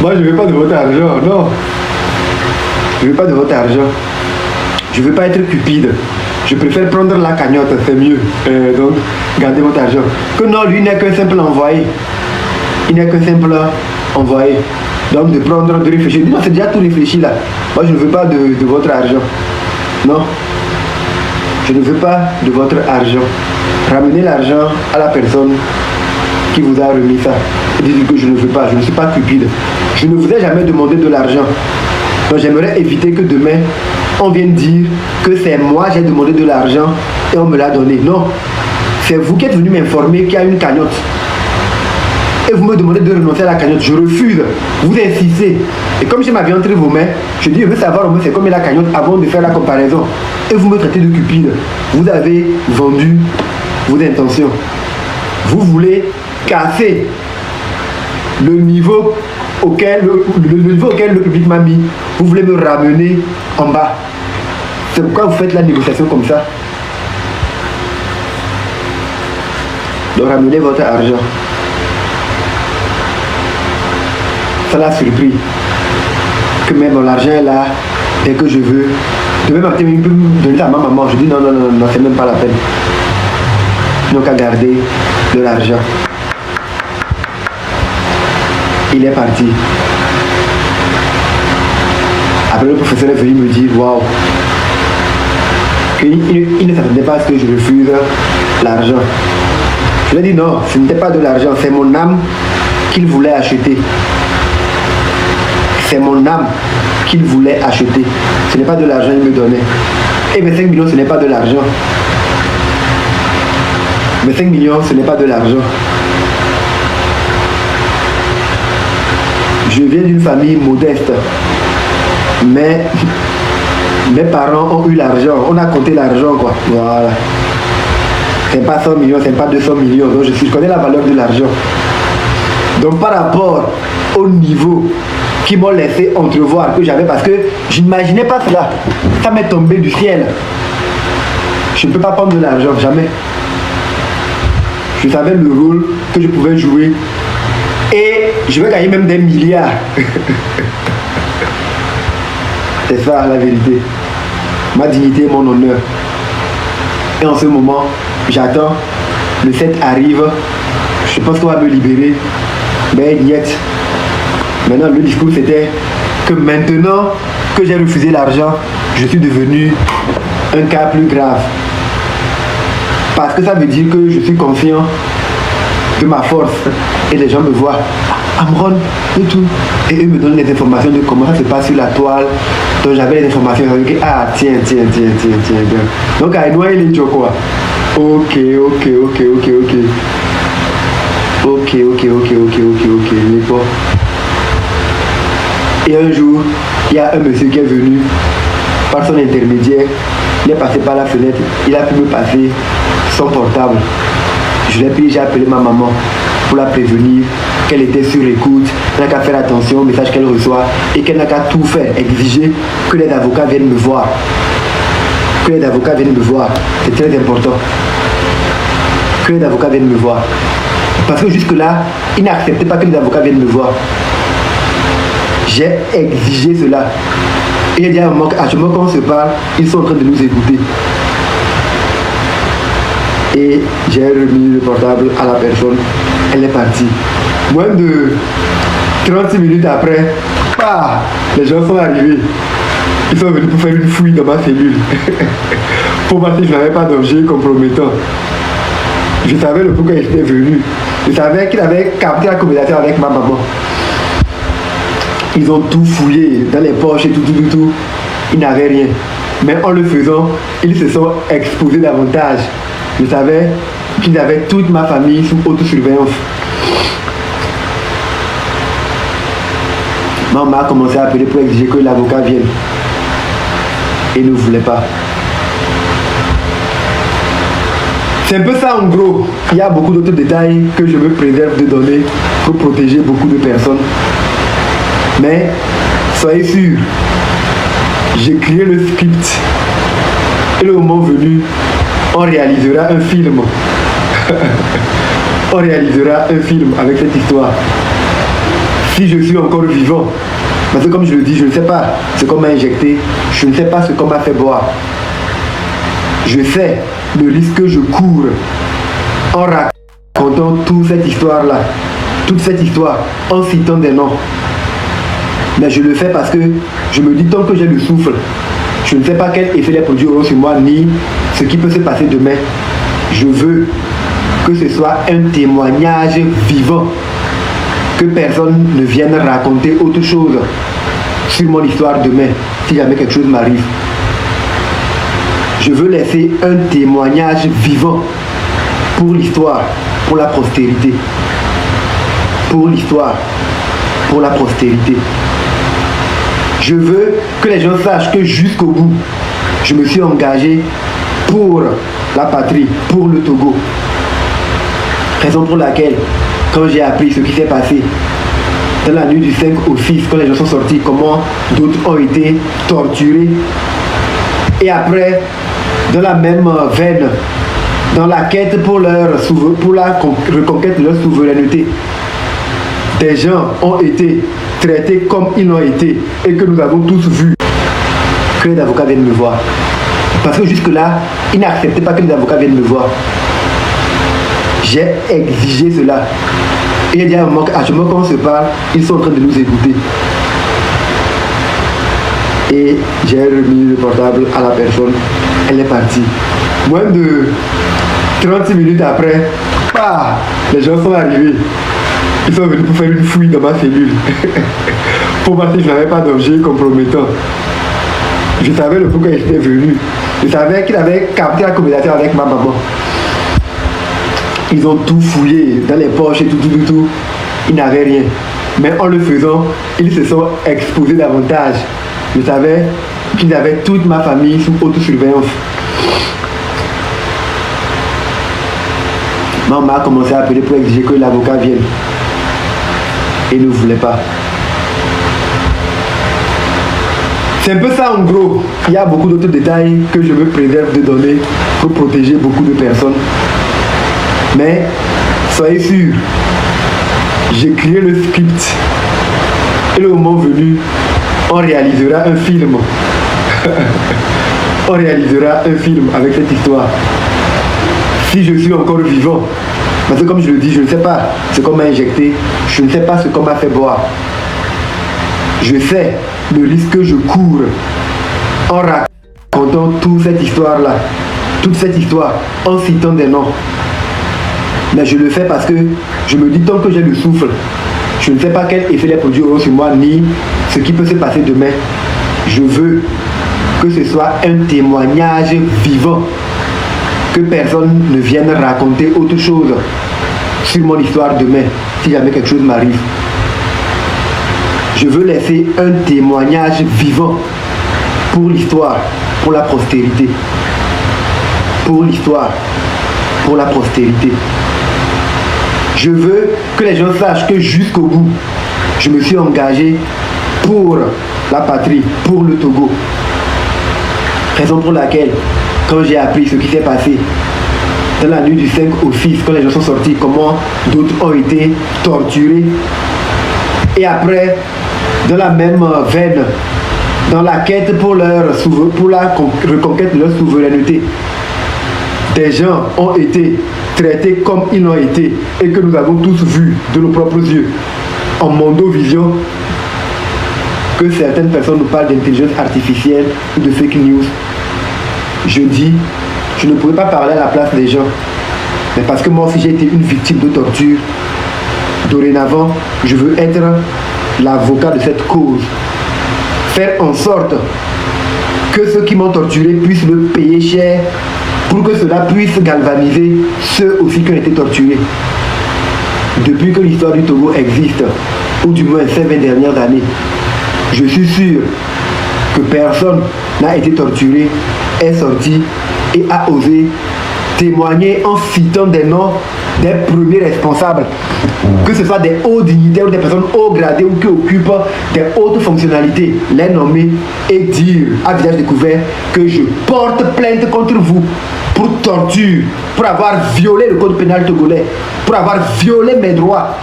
Moi je ne veux pas de votre argent, non. Je ne veux pas de votre argent. Je ne veux pas être cupide. Je préfère prendre la cagnotte, c'est mieux. Donc, gardez votre argent. Que non, lui n'est qu'un simple envoyé. Il n'est qu'un simple envoyé. Donc, de prendre, de réfléchir. Non, c'est déjà tout réfléchi là. Moi, je ne veux pas de votre argent. Non. Je ne veux pas de votre argent. Ramenez l'argent à la personne qui vous a remis ça. Et dites que je ne veux pas. Je ne suis pas cupide. Je ne vous ai jamais demandé de l'argent. Donc, j'aimerais éviter que demain, on vienne dire que c'est moi, j'ai demandé de l'argent et on me l'a donné. Non, c'est vous qui êtes venu m'informer qu'il y a une cagnotte. Et vous me demandez de renoncer à la cagnotte. Je refuse. Vous insistez. Et comme j'ai ma vie entre vos mains, je dis, je veux savoir au moins c'est combien la cagnotte avant de faire la comparaison. Et vous me traitez de cupide. Vous avez vendu vos intentions. Vous voulez casser le niveau auquel le public m'a mis. Vous voulez me ramener en bas. C'est pourquoi vous faites la négociation comme ça. Donc ramenez votre argent. Ça l'a surpris. Que même l'argent est là et que je veux. Demain matin, il peut me donner ça à ma maman. Je dis non, c'est même pas la peine. Ils n'ont qu'à garder de l'argent. Il est parti. Après, le professeur est venu me dire waouh, il ne s'attendait pas à ce que je refuse l'argent. Je lui ai dit non, ce n'était pas de l'argent, c'est mon âme qu'il voulait acheter. C'est mon âme qu'il voulait acheter. Ce n'est pas de l'argent qu'il me donnait. Et 25 millions, ce n'est pas de l'argent. 25 millions, ce n'est pas de l'argent. Je viens d'une famille modeste, mais mes parents ont eu l'argent, on a compté l'argent quoi, voilà. C'est pas 100 millions, c'est pas 200 millions, donc je connais la valeur de l'argent. Donc par rapport au niveau qui m'ont laissé entrevoir que j'avais, parce que je n'imaginais pas cela, ça m'est tombé du ciel. Je ne peux pas prendre de l'argent, jamais. Je savais le rôle que je pouvais jouer. Et je vais gagner même des milliards. C'est ça la vérité. Ma dignité, mon honneur. Et en ce moment, j'attends. Le 7 arrive. Je pense qu'on va me libérer. Mais niet. Maintenant, le discours c'était que maintenant que j'ai refusé l'argent, je suis devenu un cas plus grave. Parce que ça veut dire que je suis confiant de ma force et les gens me voient Amron et tout et eux me donnent les informations de comment ça se passe sur la toile. Donc j'avais les informations, ah tiens donc à Noël il est quoi. Ok et un jour il y a un monsieur qui est venu par son intermédiaire, il est passé par la fenêtre, il a pu me passer son portable. Je l'ai pris, j'ai appelé ma maman pour la prévenir qu'elle était sur écoute, elle n'a qu'à faire attention au message qu'elle reçoit et qu'elle n'a qu'à tout faire, exiger que les avocats viennent me voir. Que les avocats viennent me voir, c'est très important. Que les avocats viennent me voir. Parce que jusque-là, ils n'acceptaient pas que les avocats viennent me voir. J'ai exigé cela. Et il y a un moment, à ce moment qu'on se parle, ils sont en train de nous écouter. Et j'ai remis le portable à la personne. Elle est partie. Moins de 30 minutes après, les gens sont arrivés. Ils sont venus pour faire une fouille dans ma cellule. Pour voir si je n'avais pas d'objet compromettant. Je savais le pourquoi il était venu. Je savais qu'il avait capté la communication avec ma maman. Ils ont tout fouillé dans les poches et tout. Ils n'avaient rien. Mais en le faisant, ils se sont exposés davantage. Je savais qu'ils avaient toute ma famille sous haute surveillance. Maman a commencé à appeler pour exiger que l'avocat vienne. Et ne voulait pas. C'est un peu ça en gros. Il y a beaucoup d'autres détails que je me préserve de donner pour protéger beaucoup de personnes. Mais soyez sûrs, j'ai créé le script. Et le moment venu, on réalisera un film. On réalisera un film avec cette histoire. Si je suis encore vivant, parce que comme je le dis, je ne sais pas ce qu'on m'a injecté, je ne sais pas ce qu'on m'a fait boire. Je sais le risque que je cours en racontant toute cette histoire-là, toute cette histoire, en citant des noms. Mais je le fais parce que je me dis, tant que j'ai le souffle, je ne sais pas quel effet les produits auront sur moi, ni ce qui peut se passer demain. Je veux que ce soit un témoignage vivant, que personne ne vienne raconter autre chose sur mon histoire demain, si jamais quelque chose m'arrive. Je veux laisser un témoignage vivant pour l'histoire, pour la postérité. Pour l'histoire, pour la postérité. Je veux que les gens sachent que jusqu'au bout, je me suis engagé pour la patrie, pour le Togo. Raison pour laquelle, quand j'ai appris ce qui s'est passé dans la nuit du 5 au 6, quand les gens sont sortis, comment d'autres ont été torturés, et après, dans la même veine, dans la quête pour la reconquête de leur souveraineté, des gens ont été traités comme ils l'ont été et que nous avons tous vu. Que les avocats viennent me voir. Parce que jusque-là, ils n'acceptaient pas que les avocats viennent me voir. J'ai exigé cela. Et il y a un moment, actuellement quand on se parle, ils sont en train de nous écouter. Et j'ai remis le portable à la personne. Elle est partie. Moins de 30 minutes après, les gens sont arrivés. Ils sont venus pour faire une fouille dans ma cellule. Pour voir si je n'avais pas d'objet compromettant. Je savais le pourquoi ils étaient venus. Je savais qu'ils avaient capté la conversation avec ma maman. Ils ont tout fouillé dans les poches et tout. Ils n'avaient rien. Mais en le faisant, ils se sont exposés davantage. Je savais qu'ils avaient toute ma famille sous haute surveillance. Maman a commencé à appeler pour exiger que l'avocat vienne. Et ne voulait pas. C'est un peu ça en gros. Il y a beaucoup d'autres détails que je me préserve de donner pour protéger beaucoup de personnes. Mais soyez sûrs, j'ai créé le script. Et le moment venu, on réalisera un film. On réalisera un film avec cette histoire. Si je suis encore vivant, parce que comme je le dis, je ne sais pas ce qu'on m'a injecté, je ne sais pas ce qu'on m'a fait boire. Je sais le risque que je cours en racontant toute cette histoire-là, toute cette histoire, en citant des noms. Mais je le fais parce que je me dis, tant que j'ai le souffle, je ne sais pas quel effet les produits auront sur moi, ni ce qui peut se passer demain. Je veux que ce soit un témoignage vivant, que personne ne vienne raconter autre chose sur mon histoire demain, si jamais quelque chose m'arrive. Je veux laisser un témoignage vivant pour l'histoire, pour la postérité. Pour l'histoire, pour la postérité. Je veux que les gens sachent que jusqu'au bout, je me suis engagé pour la patrie, pour le Togo. Raison pour laquelle, quand j'ai appris ce qui s'est passé dans la nuit du 5 au 6, quand les gens sont sortis, comment d'autres ont été torturés, et après, dans la même veine, dans la quête pour la reconquête de leur souveraineté, des gens ont été traités comme ils l'ont été et que nous avons tous vu de nos propres yeux en mondovision, que certaines personnes nous parlent d'intelligence artificielle ou de fake news. Je dis, je ne pourrais pas parler à la place des gens, mais parce que moi aussi j'ai été une victime de torture. Dorénavant, je veux être l'avocat de cette cause, faire en sorte que ceux qui m'ont torturé puissent le payer cher pour que cela puisse galvaniser ceux aussi qui ont été torturés. Depuis que l'histoire du Togo existe, ou du moins ces 20 dernières années, je suis sûr que personne n'a été torturé, est sorti et a osé témoigner en citant des noms des premiers responsables, que ce soit des hauts dignitaires ou des personnes haut gradées ou qui occupent des hautes fonctionnalités, les nommer et dire à visage découvert que je porte plainte contre vous pour torture, pour avoir violé le code pénal togolais, pour avoir violé mes droits,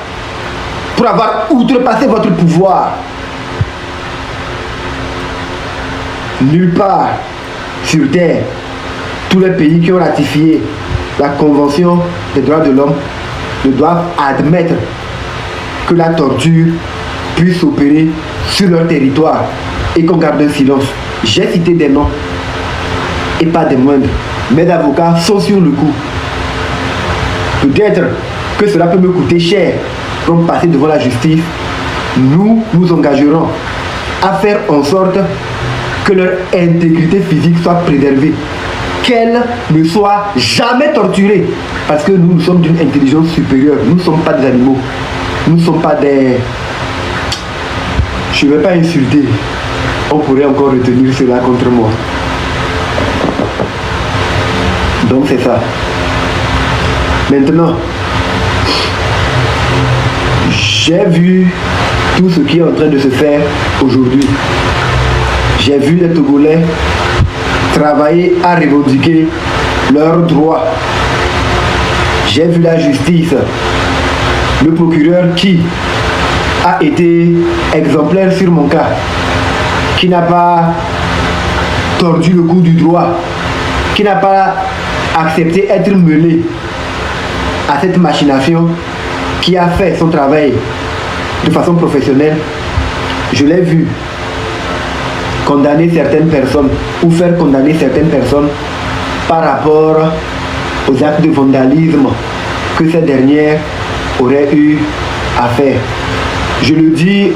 pour avoir outrepassé votre pouvoir. Nulle part sur terre, tous les pays qui ont ratifié la Convention des droits de l'homme ne doivent admettre que la torture puisse opérer sur leur territoire et qu'on garde un silence. J'ai cité des noms et pas des moindres. Mes avocats sont sur le coup. Peut-être que cela peut me coûter cher pour passer devant la justice. Nous nous engagerons à faire en sorte que leur intégrité physique soit préservée, qu'elles ne soient jamais torturées, parce que nous sommes d'une intelligence supérieure. Nous ne sommes pas des animaux, nous ne sommes pas des... Je ne vais pas insulter, on pourrait encore retenir cela contre moi. Donc c'est ça. Maintenant, j'ai vu tout ce qui est en train de se faire aujourd'hui. J'ai vu les Togolais travailler à revendiquer leurs droits. J'ai vu la justice, le procureur qui a été exemplaire sur mon cas, qui n'a pas tordu le cou du droit, qui n'a pas accepté être mêlé à cette machination, qui a fait son travail de façon professionnelle. Je l'ai vu condamner certaines personnes ou faire condamner certaines personnes par rapport aux actes de vandalisme que ces dernières auraient eu à faire. Je le dis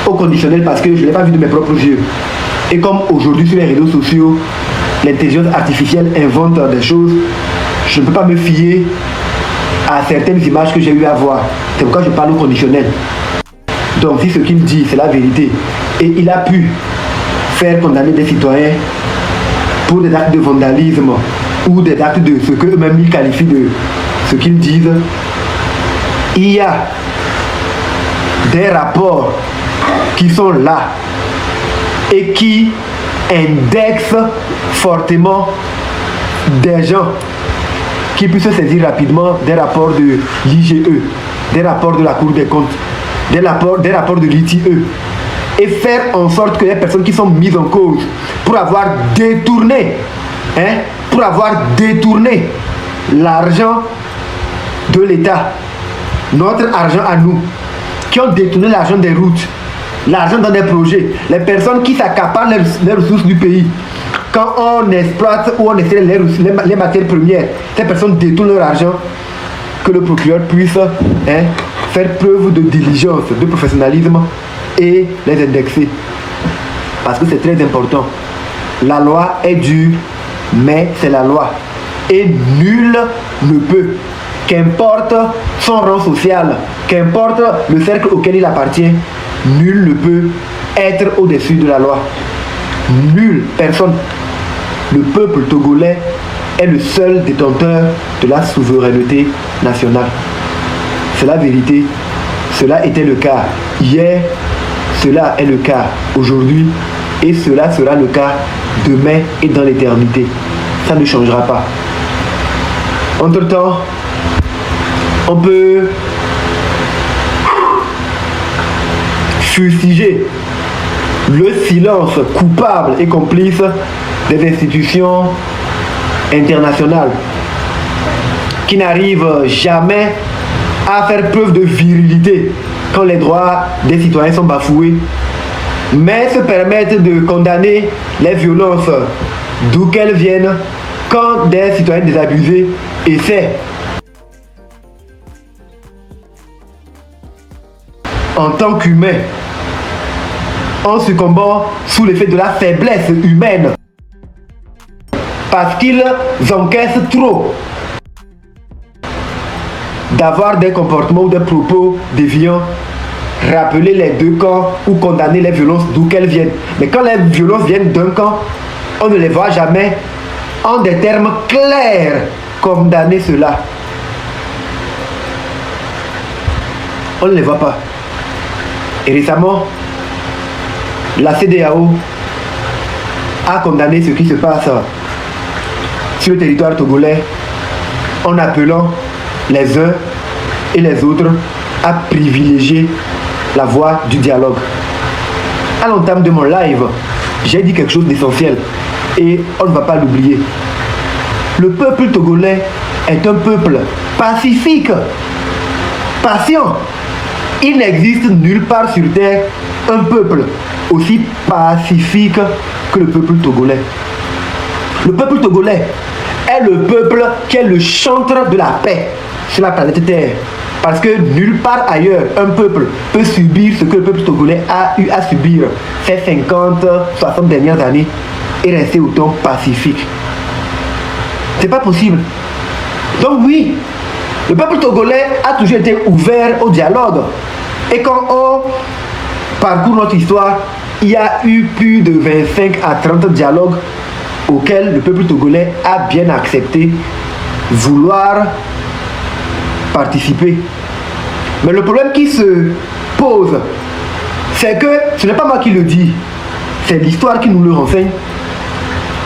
au conditionnel parce que je ne l'ai pas vu de mes propres yeux. Et comme aujourd'hui sur les réseaux sociaux, l'intelligence artificielle invente des choses, je ne peux pas me fier à certaines images que j'ai eu à voir. C'est pourquoi je parle au conditionnel. Donc si ce qu'il dit c'est la vérité et il a pu faire condamner des citoyens pour des actes de vandalisme ou des actes de ce qu'eux-mêmes ils qualifient de ce qu'ils disent, il y a des rapports qui sont là et qui indexent fortement des gens qui puissent se saisir rapidement des rapports de l'IGE, des rapports de la Cour des comptes, des rapports de l'ITE, et faire en sorte que les personnes qui sont mises en cause pour avoir détourné l'argent de l'État, notre argent à nous, qui ont détourné l'argent des routes, l'argent dans des projets, les personnes qui s'accaparent les ressources du pays. Quand on exploite ou on essaie les matières premières, ces personnes détournent leur argent, que le procureur puisse faire preuve de diligence, de professionnalisme et les indexer. Parce que c'est très important. La loi est dure, mais c'est la loi. Et nul ne peut, qu'importe son rang social, qu'importe le cercle auquel il appartient, nul ne peut être au-dessus de la loi. Nul, personne. Le peuple togolais est le seul détenteur de la souveraineté nationale. C'est la vérité. Cela était le cas hier, cela est le cas aujourd'hui et cela sera le cas demain et dans l'éternité. Ça ne changera pas. Entre-temps, on peut fustiger le silence coupable et complice des institutions internationales qui n'arrivent jamais à faire preuve de virilité quand les droits des citoyens sont bafoués, mais se permettent de condamner les violences d'où qu'elles viennent quand des citoyens désabusés essaient, en tant qu'humains, en succombant sous l'effet de la faiblesse humaine. Parce qu'ils encaissent trop d'avoir des comportements ou des propos déviants, rappeler les deux camps ou condamner les violences d'où qu'elles viennent. Mais quand les violences viennent d'un camp, on ne les voit jamais en des termes clairs condamner cela. On ne les voit pas. Et récemment, la CEDEAO a condamné ce qui se passe sur le territoire togolais en appelant les uns et les autres à privilégier la voie du dialogue. À l'entame de mon live, j'ai dit quelque chose d'essentiel et on ne va pas l'oublier. Le peuple togolais est un peuple pacifique, patient. Il n'existe nulle part sur terre un peuple aussi pacifique que le peuple togolais. Le peuple togolais est le peuple qui est le chantre de la paix sur la planète Terre. Parce que nulle part ailleurs, un peuple peut subir ce que le peuple togolais a eu à subir ces 50, 60 dernières années et rester autant pacifique. C'est pas possible. Donc oui, le peuple togolais a toujours été ouvert au dialogue. Et quand on parcourt notre histoire, il y a eu plus de 25 à 30 dialogues auxquels le peuple togolais a bien accepté vouloir participer. Mais le problème qui se pose, c'est que ce n'est pas moi qui le dis, c'est l'histoire qui nous le renseigne.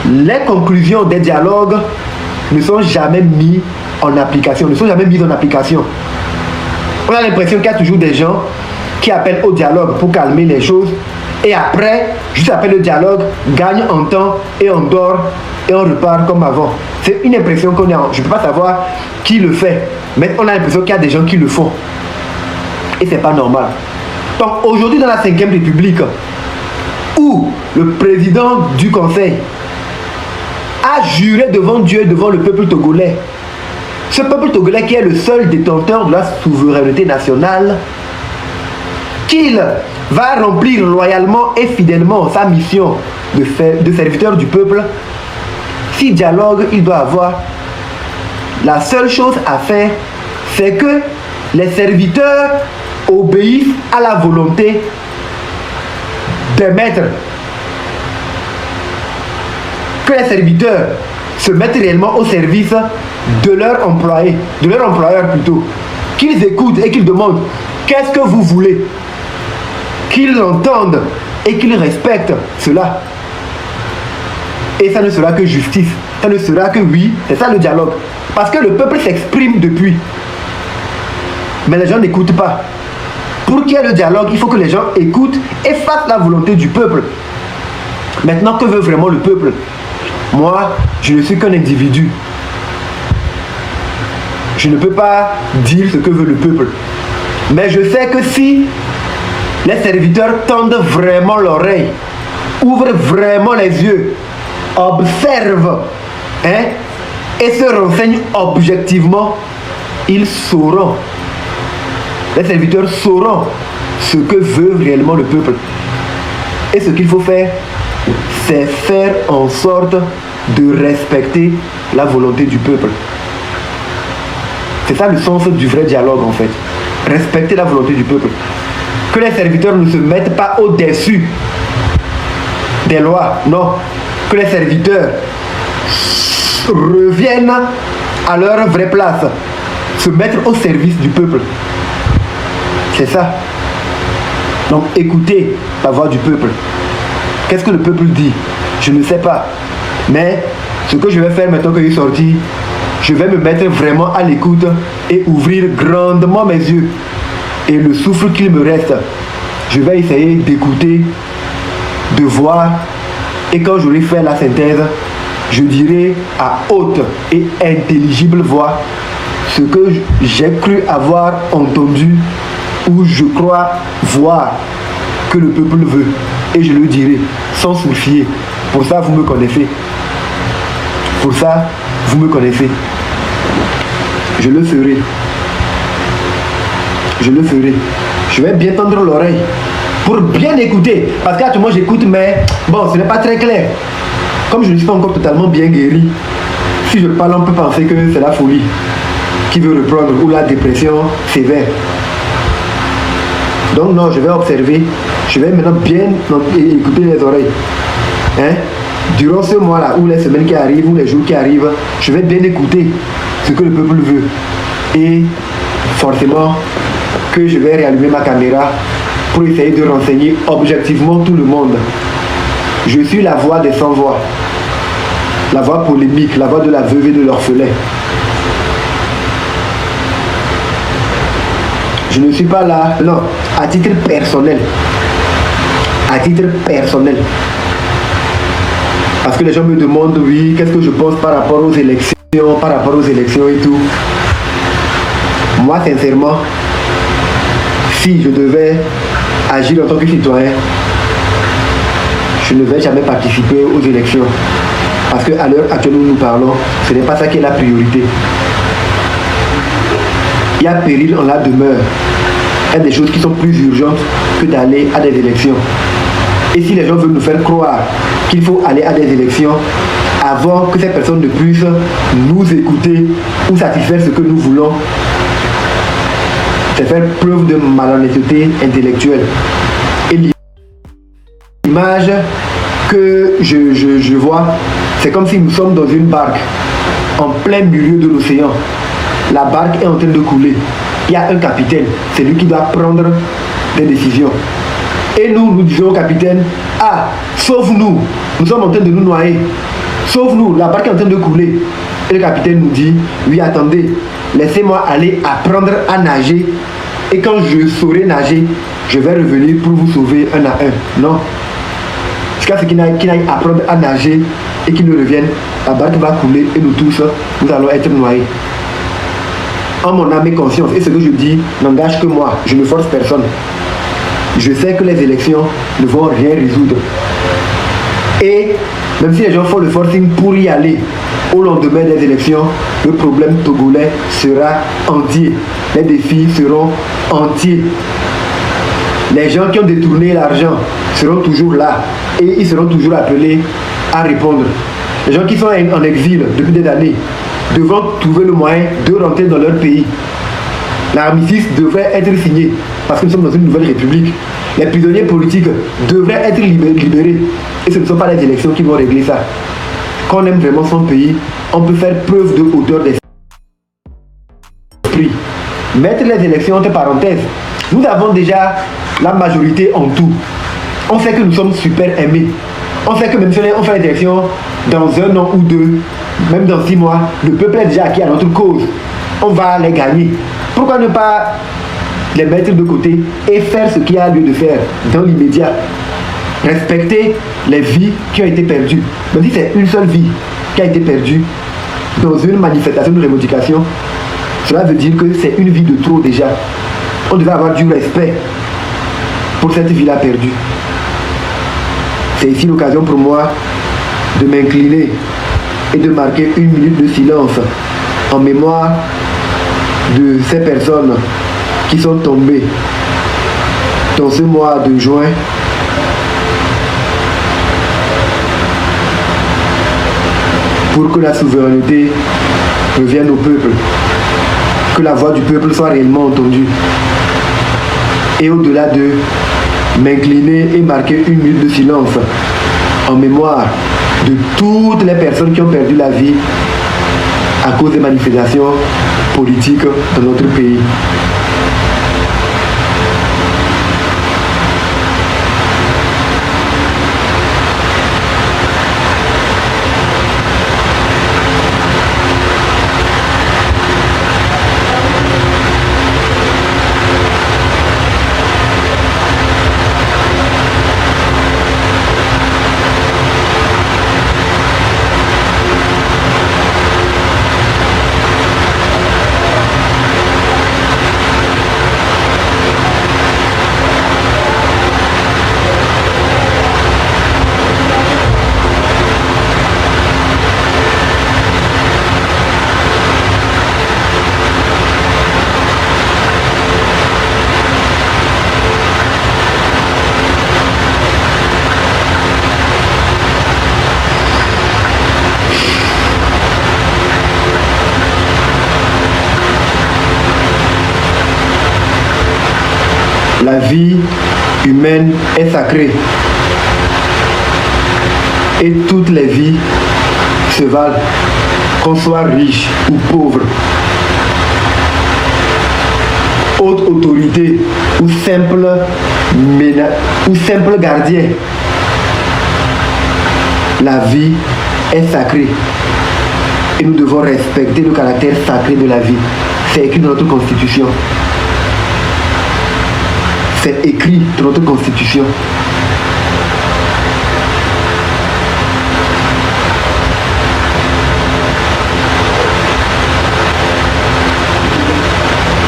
Les conclusions des dialogues ne sont jamais mises en application, On a l'impression qu'il y a toujours des gens qui appellent au dialogue pour calmer les choses et après, juste après le dialogue, gagnent en temps et on dort et on repart comme avant. C'est une impression qu'on a. Je ne peux pas savoir qui le fait, mais on a l'impression qu'il y a des gens qui le font. Et c'est pas normal. Donc aujourd'hui dans la 5e République, où le président du Conseil a juré devant Dieu et devant le peuple togolais, ce peuple togolais qui est le seul détenteur de la souveraineté nationale, qu'il va remplir loyalement et fidèlement sa mission de serviteur du peuple. Si dialogue il doit avoir, la seule chose à faire, c'est que les serviteurs obéissent à la volonté des maîtres. Que les serviteurs se mettent réellement au service de leur employé, de leur employeur plutôt. Qu'ils écoutent et qu'ils demandent qu'est-ce que vous voulez. Qu'ils l'entendent et qu'ils respectent cela. Et ça ne sera que justice. Ça ne sera que oui, c'est ça le dialogue. Parce que le peuple s'exprime depuis. Mais les gens n'écoutent pas. Pour qu'il y ait le dialogue, il faut que les gens écoutent et fassent la volonté du peuple. Maintenant, que veut vraiment le peuple? Moi, je ne suis qu'un individu. Je ne peux pas dire ce que veut le peuple. Mais je sais que si les serviteurs tendent vraiment l'oreille, ouvrent vraiment les yeux, observent et se renseignent objectivement, ils sauront. Les serviteurs sauront ce que veut réellement le peuple. Et ce qu'il faut faire, c'est faire en sorte de respecter la volonté du peuple. C'est ça le sens du vrai dialogue en fait. Respecter la volonté du peuple. Que les serviteurs ne se mettent pas au-dessus des lois. Non. Que les serviteurs reviennent à leur vraie place. Se mettre au service du peuple. C'est ça. Donc écoutez la voix du peuple. Qu'est-ce que le peuple dit? Je ne sais pas. Mais ce que je vais faire maintenant que je suis sorti, je vais me mettre vraiment à l'écoute et ouvrir grandement mes yeux. Et le souffle qu'il me reste, je vais essayer d'écouter, de voir. Et quand j'aurai fait la synthèse, je dirai à haute et intelligible voix ce que j'ai cru avoir entendu ou je crois voir que le peuple veut. Et je le dirai sans sourciller. Pour ça, vous me connaissez. Pour ça, vous me connaissez. Je le ferai. Je le ferai. Je vais bien tendre l'oreille. pour bien écouter. Parce qu'à tout moment j'écoute, mais bon, ce n'est pas très clair. Comme je ne suis pas encore totalement bien guéri, si je parle, on peut penser que c'est la folie qui veut reprendre ou la dépression sévère. Donc non, je vais observer, je vais maintenant bien écouter les oreilles. Hein? Durant ce mois-là, ou les semaines qui arrivent, ou les jours qui arrivent, je vais bien écouter ce que le peuple veut. Et forcément que je vais réallumer ma caméra pour essayer de renseigner objectivement tout le monde. Je suis la voix des sans-voix, la voix polémique, la voix de la veuve et de l'orphelin. Je ne suis pas là, non, à titre personnel. À titre personnel. Parce que les gens me demandent, oui, qu'est-ce que je pense par rapport aux élections, et tout. Moi, sincèrement, si je devais agir en tant que citoyen, je ne vais jamais participer aux élections. Parce qu'à l'heure actuelle où nous parlons, ce n'est pas ça qui est la priorité. Il y a péril en la demeure. Il y a des choses qui sont plus urgentes que d'aller à des élections. Et si les gens veulent nous faire croire qu'il faut aller à des élections avant que ces personnes ne puissent nous écouter ou satisfaire ce que nous voulons, c'est faire preuve de malhonnêteté intellectuelle. Et l'image que je vois, c'est comme si nous sommes dans une barque en plein milieu de l'océan. La barque est en train de couler. Il y a un capitaine, c'est lui qui doit prendre des décisions. Et nous disons au capitaine, ah, sauve-nous, nous sommes en train de nous noyer. Sauve-nous, la barque est en train de couler. Et le capitaine nous dit, oui, attendez, laissez-moi aller apprendre à nager. Et quand je saurai nager, je vais revenir pour vous sauver un à un. Non. Jusqu'à ce qu'il n'aille apprendre à nager et qu'il ne revienne, la barque va couler et nous tous, nous allons être noyés. En mon âme et conscience, et ce que je dis n'engage que moi, je ne force personne. Je sais que les élections ne vont rien résoudre. Et même si les gens font le forcing pour y aller au lendemain des élections, le problème togolais sera entier. Les défis seront entiers. Les gens qui ont détourné l'argent seront toujours là et ils seront toujours appelés à répondre. Les gens qui sont en exil depuis des années devront trouver le moyen de rentrer dans leur pays. L'armistice devrait être signé parce que nous sommes dans une nouvelle république. Les prisonniers politiques devraient être libérés et ce ne sont pas les élections qui vont régler ça. Quand on aime vraiment son pays, on peut faire preuve de hauteur d'esprit. Mettre les élections entre parenthèses. Nous avons déjà la majorité en tout. On sait que nous sommes super aimés. On sait que même si on fait les élections dans 1 an ou 2, même dans 6 mois, le peuple est déjà acquis à notre cause. On va les gagner. Pourquoi ne pas les mettre de côté et faire ce qu'il y a lieu de faire dans l'immédiat? Respecter les vies qui ont été perdues. Même si c'est une seule vie qui a été perdue dans une manifestation de revendication, cela veut dire que c'est une vie de trop déjà. On devait avoir du respect pour cette vie-là perdue. C'est ici l'occasion pour moi de m'incliner et de marquer 1 minute de silence en mémoire de ces personnes qui sont tombées dans ce mois de juin pour que la souveraineté revienne au peuple, que la voix du peuple soit réellement entendue. Et au-delà de m'incliner et marquer 1 minute de silence en mémoire de toutes les personnes qui ont perdu la vie à cause des manifestations politiques dans notre pays. La vie humaine est sacrée. Et toutes les vies se valent, qu'on soit riche ou pauvre, haute autorité ou simple gardien. La vie est sacrée et nous devons respecter le caractère sacré de la vie. C'est écrit dans notre constitution. C'est écrit dans notre constitution.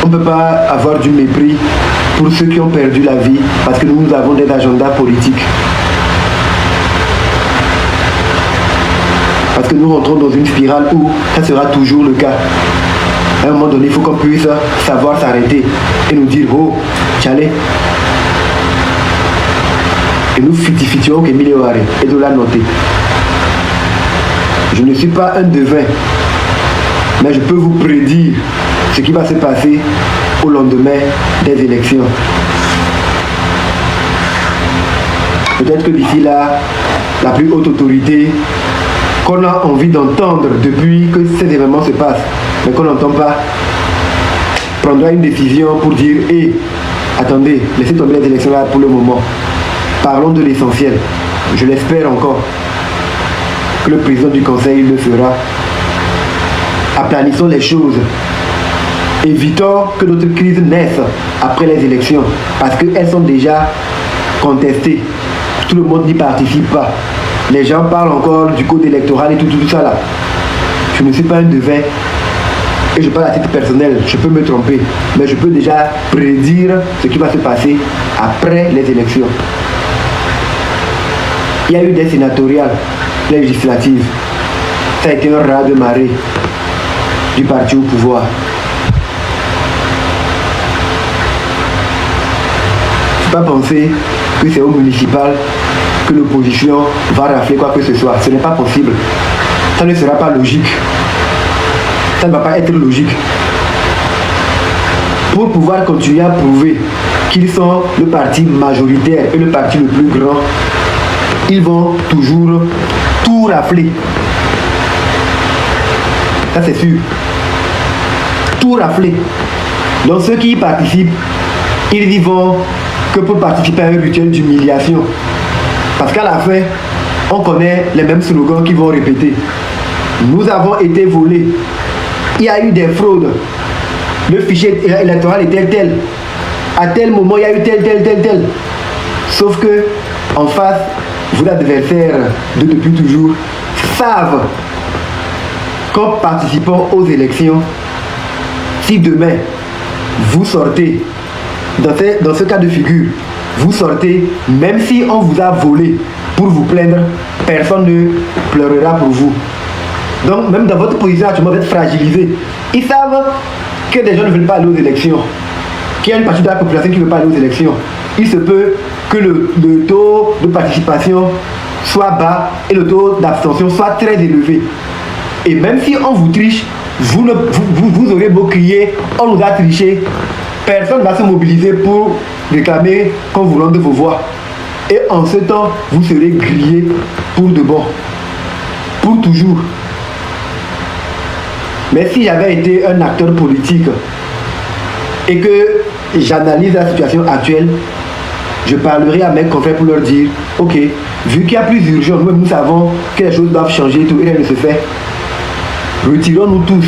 On ne peut pas avoir du mépris pour ceux qui ont perdu la vie parce que nous avons des agendas politiques. Parce que nous rentrons dans une spirale où ça sera toujours le cas. À un moment donné, il faut qu'on puisse savoir s'arrêter et nous dire, oh, tchalé. Et nous fitions que Mileware et de la noter. Je ne suis pas un devin, mais je peux vous prédire ce qui va se passer au lendemain des élections. Peut-être que d'ici là, la plus haute autorité qu'on a envie d'entendre depuis que ces événements se passent, mais qu'on n'entend pas, prendra une décision pour dire « Hé, attendez, laissez tomber les élections là pour le moment. Parlons de l'essentiel. » Je l'espère encore que le président du conseil le fera. Aplanissons les choses. Évitons que d'autres crises naissent après les élections parce qu'elles sont déjà contestées. Tout le monde n'y participe pas. Les gens parlent encore du code électoral et tout ça là. Je ne suis pas un devin et je parle à titre personnel. Je peux me tromper, mais je peux déjà prédire ce qui va se passer après les élections. Il y a eu des sénatoriales, législatives. Ça a été un raz de marée du parti au pouvoir. Il ne faut pas penser que c'est au municipal que l'opposition va rafler quoi que ce soit. Ce n'est pas possible. Ça ne sera pas logique. Ça ne va pas être logique. Pour pouvoir continuer à prouver qu'ils sont le parti majoritaire et le parti le plus grand, ils vont toujours tout rafler. Ça c'est sûr. Tout rafler. Donc ceux qui y participent, ils n'y vont que pour participer à un rituel d'humiliation. Parce qu'à la fin, on connaît les mêmes slogans qu'ils vont répéter. Nous avons été volés. Il y a eu des fraudes. Le fichier électoral était tel. À tel moment, il y a eu tel. Sauf que, en face, vos adversaires de depuis toujours savent qu'en participant aux élections, si demain, vous sortez, dans ce cas de figure, vous sortez, même si on vous a volé pour vous plaindre, personne ne pleurera pour vous. Donc, même dans votre position actuellement, vous êtes fragilisé. Ils savent que des gens ne veulent pas aller aux élections, qu'il y a une partie de la population qui ne veut pas aller aux élections. Il se peut que le taux de participation soit bas et le taux d'abstention soit très élevé. Et même si on vous triche, vous aurez beau crier, on nous a triché, personne ne va se mobiliser pour réclamer qu'on vous rende vos voix. Et en ce temps, vous serez grillé pour de bon. Pour toujours. Mais si j'avais été un acteur politique et que j'analyse la situation actuelle, je parlerai à mes confrères pour leur dire, ok, vu qu'il y a plus d'urgence, nous savons que les choses doivent changer et tout, et rien ne se fait. Retirons-nous tous.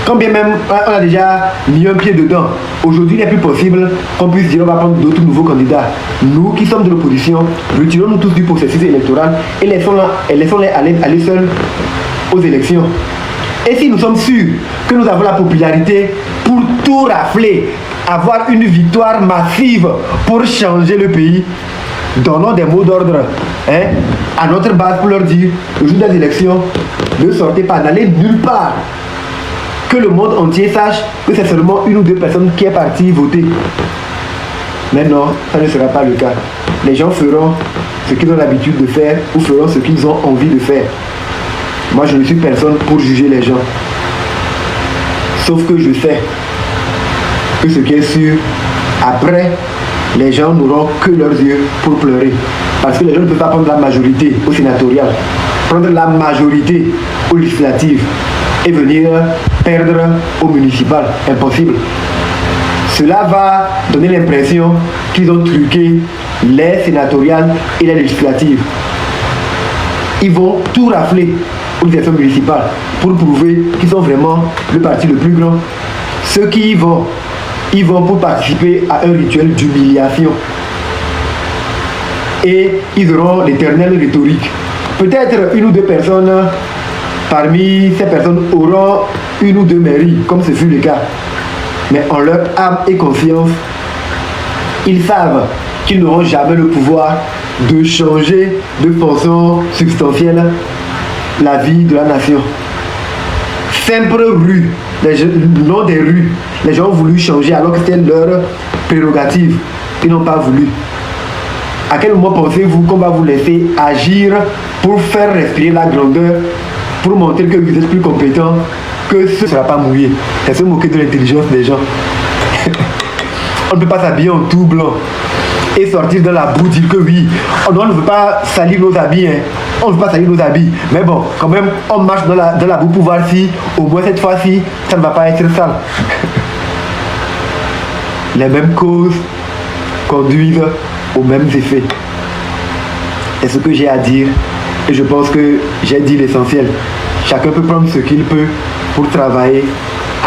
Quand bien même on a déjà mis un pied dedans, aujourd'hui il n'est plus possible qu'on puisse dire on va prendre d'autres nouveaux candidats. Nous qui sommes de l'opposition, retirons-nous tous du processus électoral et laissons-les aller seuls aux élections. Et si nous sommes sûrs que nous avons la popularité pour tout rafler, avoir une victoire massive pour changer le pays, donnons des mots d'ordre à notre base pour leur dire, le jour des élections, ne sortez pas, n'allez nulle part. Que le monde entier sache que c'est seulement une ou deux personnes qui est partie voter. Mais non, ça ne sera pas le cas. Les gens feront ce qu'ils ont l'habitude de faire ou feront ce qu'ils ont envie de faire. Moi, je ne suis personne pour juger les gens. Sauf que je sais que ce qui est sûr, Après, les gens n'auront que leurs yeux pour pleurer. Parce que les gens ne peuvent pas prendre la majorité au sénatorial, prendre la majorité au législatif et venir perdre au municipal. Impossible. Cela va donner l'impression qu'ils ont truqué les sénatoriales et les législatives. Ils vont tout rafler aux élections municipales pour prouver qu'ils sont vraiment le parti le plus grand. Ceux qui y vont, ils vont pour participer à un rituel d'humiliation. Et ils auront l'éternelle rhétorique. Peut-être une ou deux personnes parmi ces personnes auront une ou deux mairies, comme ce fut le cas. Mais en leur âme et conscience, ils savent qu'ils n'auront jamais le pouvoir de changer de façon substantielle la vie de la nation. Simple rue, le nom des rues, les gens ont voulu changer alors que c'était leur prérogative. Ils n'ont pas voulu. À quel moment pensez-vous qu'on va vous laisser agir pour faire respirer la grandeur, pour montrer que vous êtes plus compétent, que ce ne sera pas mouillé? C'est se moquer de l'intelligence des gens. On ne peut pas s'habiller en tout blanc et sortir dans la boue, dire que oui, on ne veut pas salir nos habits, hein. On ne veut pas salir nos habits. Mais bon, quand même, on marche dans la boue pour voir si, au moins cette fois-ci, ça ne va pas être sale. Les mêmes causes conduisent aux mêmes effets. C'est ce que j'ai à dire et je pense que j'ai dit l'essentiel. Chacun peut prendre ce qu'il peut pour travailler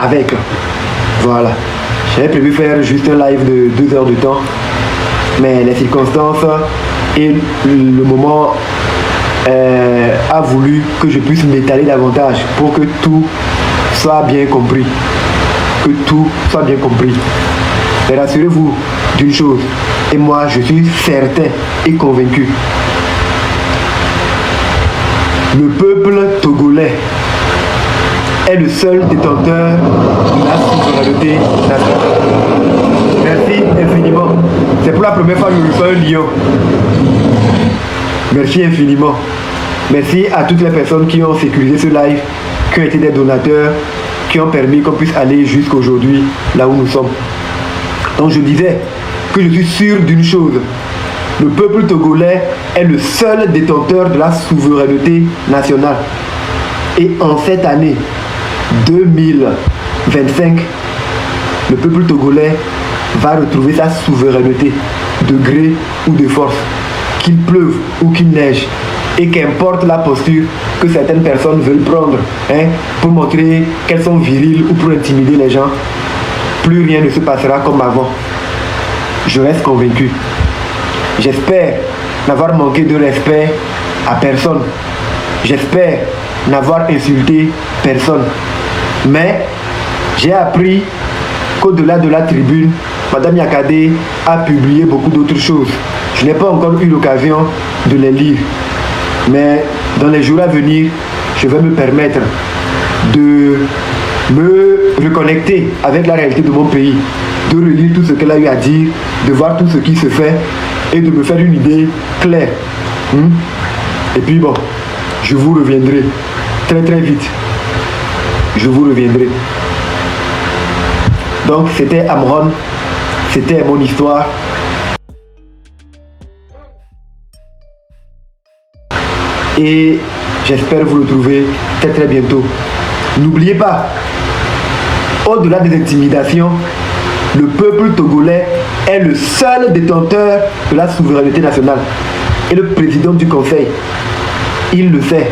avec. Voilà. J'avais prévu faire juste un live de 2 heures de temps, mais les circonstances et le moment a voulu que je puisse m'étaler davantage pour que tout soit bien compris. Que tout soit bien compris. Mais rassurez-vous d'une chose, et moi je suis certain et convaincu. Le peuple togolais est le seul détenteur de la souveraineté nationale. Merci infiniment. C'est pour la première fois que je reçois un lion. Merci infiniment. Merci à toutes les personnes qui ont sécurisé ce live, qui ont été des donateurs, qui ont permis qu'on puisse aller jusqu'aujourd'hui là où nous sommes. Donc je disais que je suis sûr d'une chose. Le peuple togolais est le seul détenteur de la souveraineté nationale. Et en cette année 2025, le peuple togolais va retrouver sa souveraineté de gré ou de force, qu'il pleuve ou qu'il neige, et qu'importe la posture que certaines personnes veulent prendre, pour montrer qu'elles sont viriles ou pour intimider les gens, plus rien ne se passera comme avant. Je reste convaincu. J'espère n'avoir manqué de respect à personne. J'espère n'avoir insulté personne. Mais j'ai appris qu'au-delà de la tribune, Madame Yakadé a publié beaucoup d'autres choses. Je n'ai pas encore eu l'occasion de les lire. Mais dans les jours à venir, je vais me permettre de me reconnecter avec la réalité de mon pays, de relire tout ce qu'elle a eu à dire, de voir tout ce qui se fait et de me faire une idée claire. Et puis bon, je vous reviendrai très très vite. Je vous reviendrai. Donc c'était Amron, c'était mon histoire. Et j'espère vous retrouver très très bientôt. N'oubliez pas, au-delà des intimidations, le peuple togolais est le seul détenteur de la souveraineté nationale. Et le président du conseil, il le sait,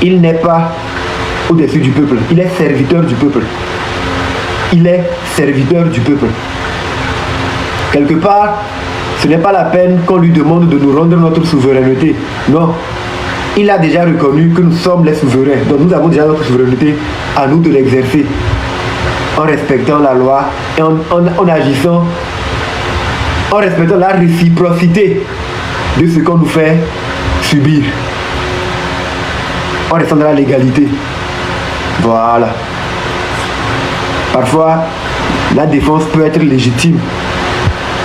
il n'est pas au-dessus du peuple, il est serviteur du peuple. Il est serviteur du peuple. Quelque part, ce n'est pas la peine qu'on lui demande de nous rendre notre souveraineté. Non. Il a déjà reconnu que nous sommes les souverains. Donc nous avons déjà notre souveraineté, à nous de l'exercer. En respectant la loi et en agissant, en respectant la réciprocité de ce qu'on nous fait subir. En restant dans la légalité. Voilà. Parfois, la défense peut être légitime.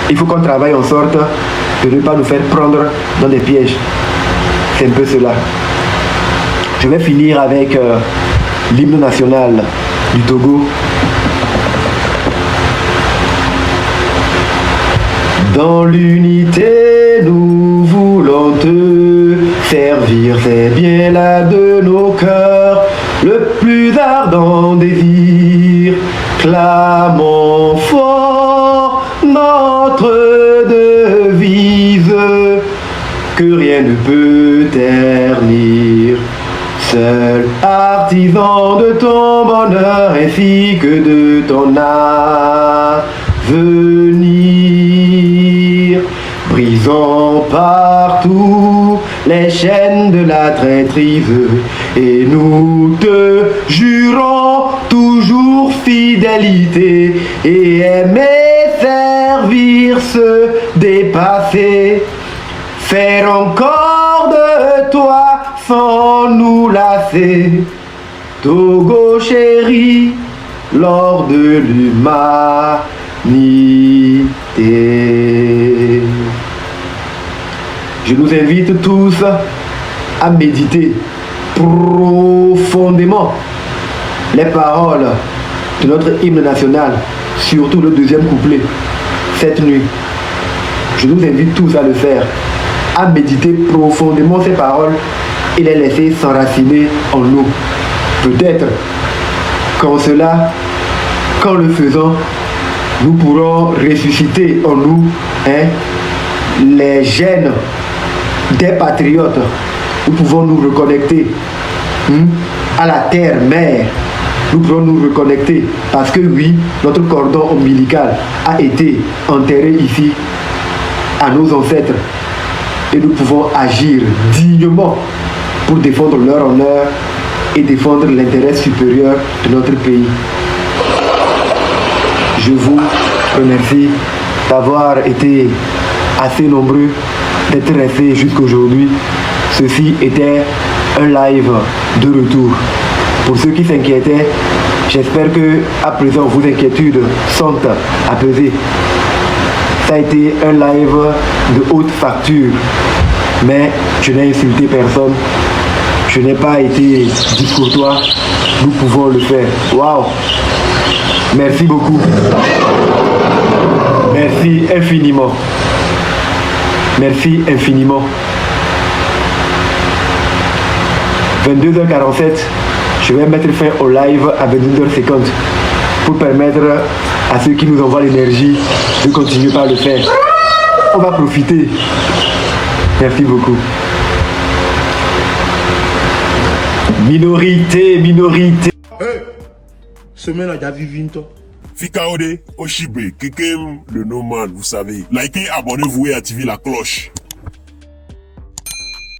Il faut qu'on travaille en sorte de ne pas nous faire prendre dans des pièges. C'est un peu cela. Je vais finir avec l'hymne national du Togo. Dans l'unité, nous voulons te servir, c'est bien là de nos cœurs, le plus ardent désir. Clamons fort notre devise, que rien ne peut ternir. Seul artisan de ton bonheur ainsi que de ton avenir. Brisons partout les chaînes de la traîtrise et nous te jurons toujours fidélité et aimer, servir, se dépasser. Faire encore de toi sans nous lasser. Togo chéri, lors de l'humanité. Je nous invite tous à méditer profondément les paroles de notre hymne national, surtout le deuxième couplet, cette nuit. Je nous invite tous à le faire, à méditer profondément ces paroles et les laisser s'enraciner en nous. Peut-être qu'en cela, qu'en le faisant, nous pourrons ressusciter en nous les gènes des patriotes. Nous pouvons nous reconnecter à la terre-mère. Nous pourrons nous reconnecter parce que oui, notre cordon ombilical a été enterré ici à nos ancêtres et nous pouvons agir dignement pour défendre leur honneur et défendre l'intérêt supérieur de notre pays. Je vous remercie d'avoir été assez nombreux, d'être restés jusqu'aujourd'hui. Ceci était un live de retour. Pour ceux qui s'inquiétaient, j'espère que à présent vos inquiétudes sont apaisées. Ça a été un live de haute facture, mais je n'ai insulté personne. Je n'ai pas été discourtois. Nous pouvons le faire. Waouh! Merci beaucoup. Merci infiniment. Merci infiniment. 22h47, je vais mettre fin au live à 22h50 pour permettre à ceux qui nous envoient l'énergie de continuer par le faire. On va profiter. Merci beaucoup. Minorité, minorité. Hey, semaine à Davivinto. Fikaode, Oshibe, Kekem, le Noman, vous savez. Likez, abonnez-vous et activez la cloche.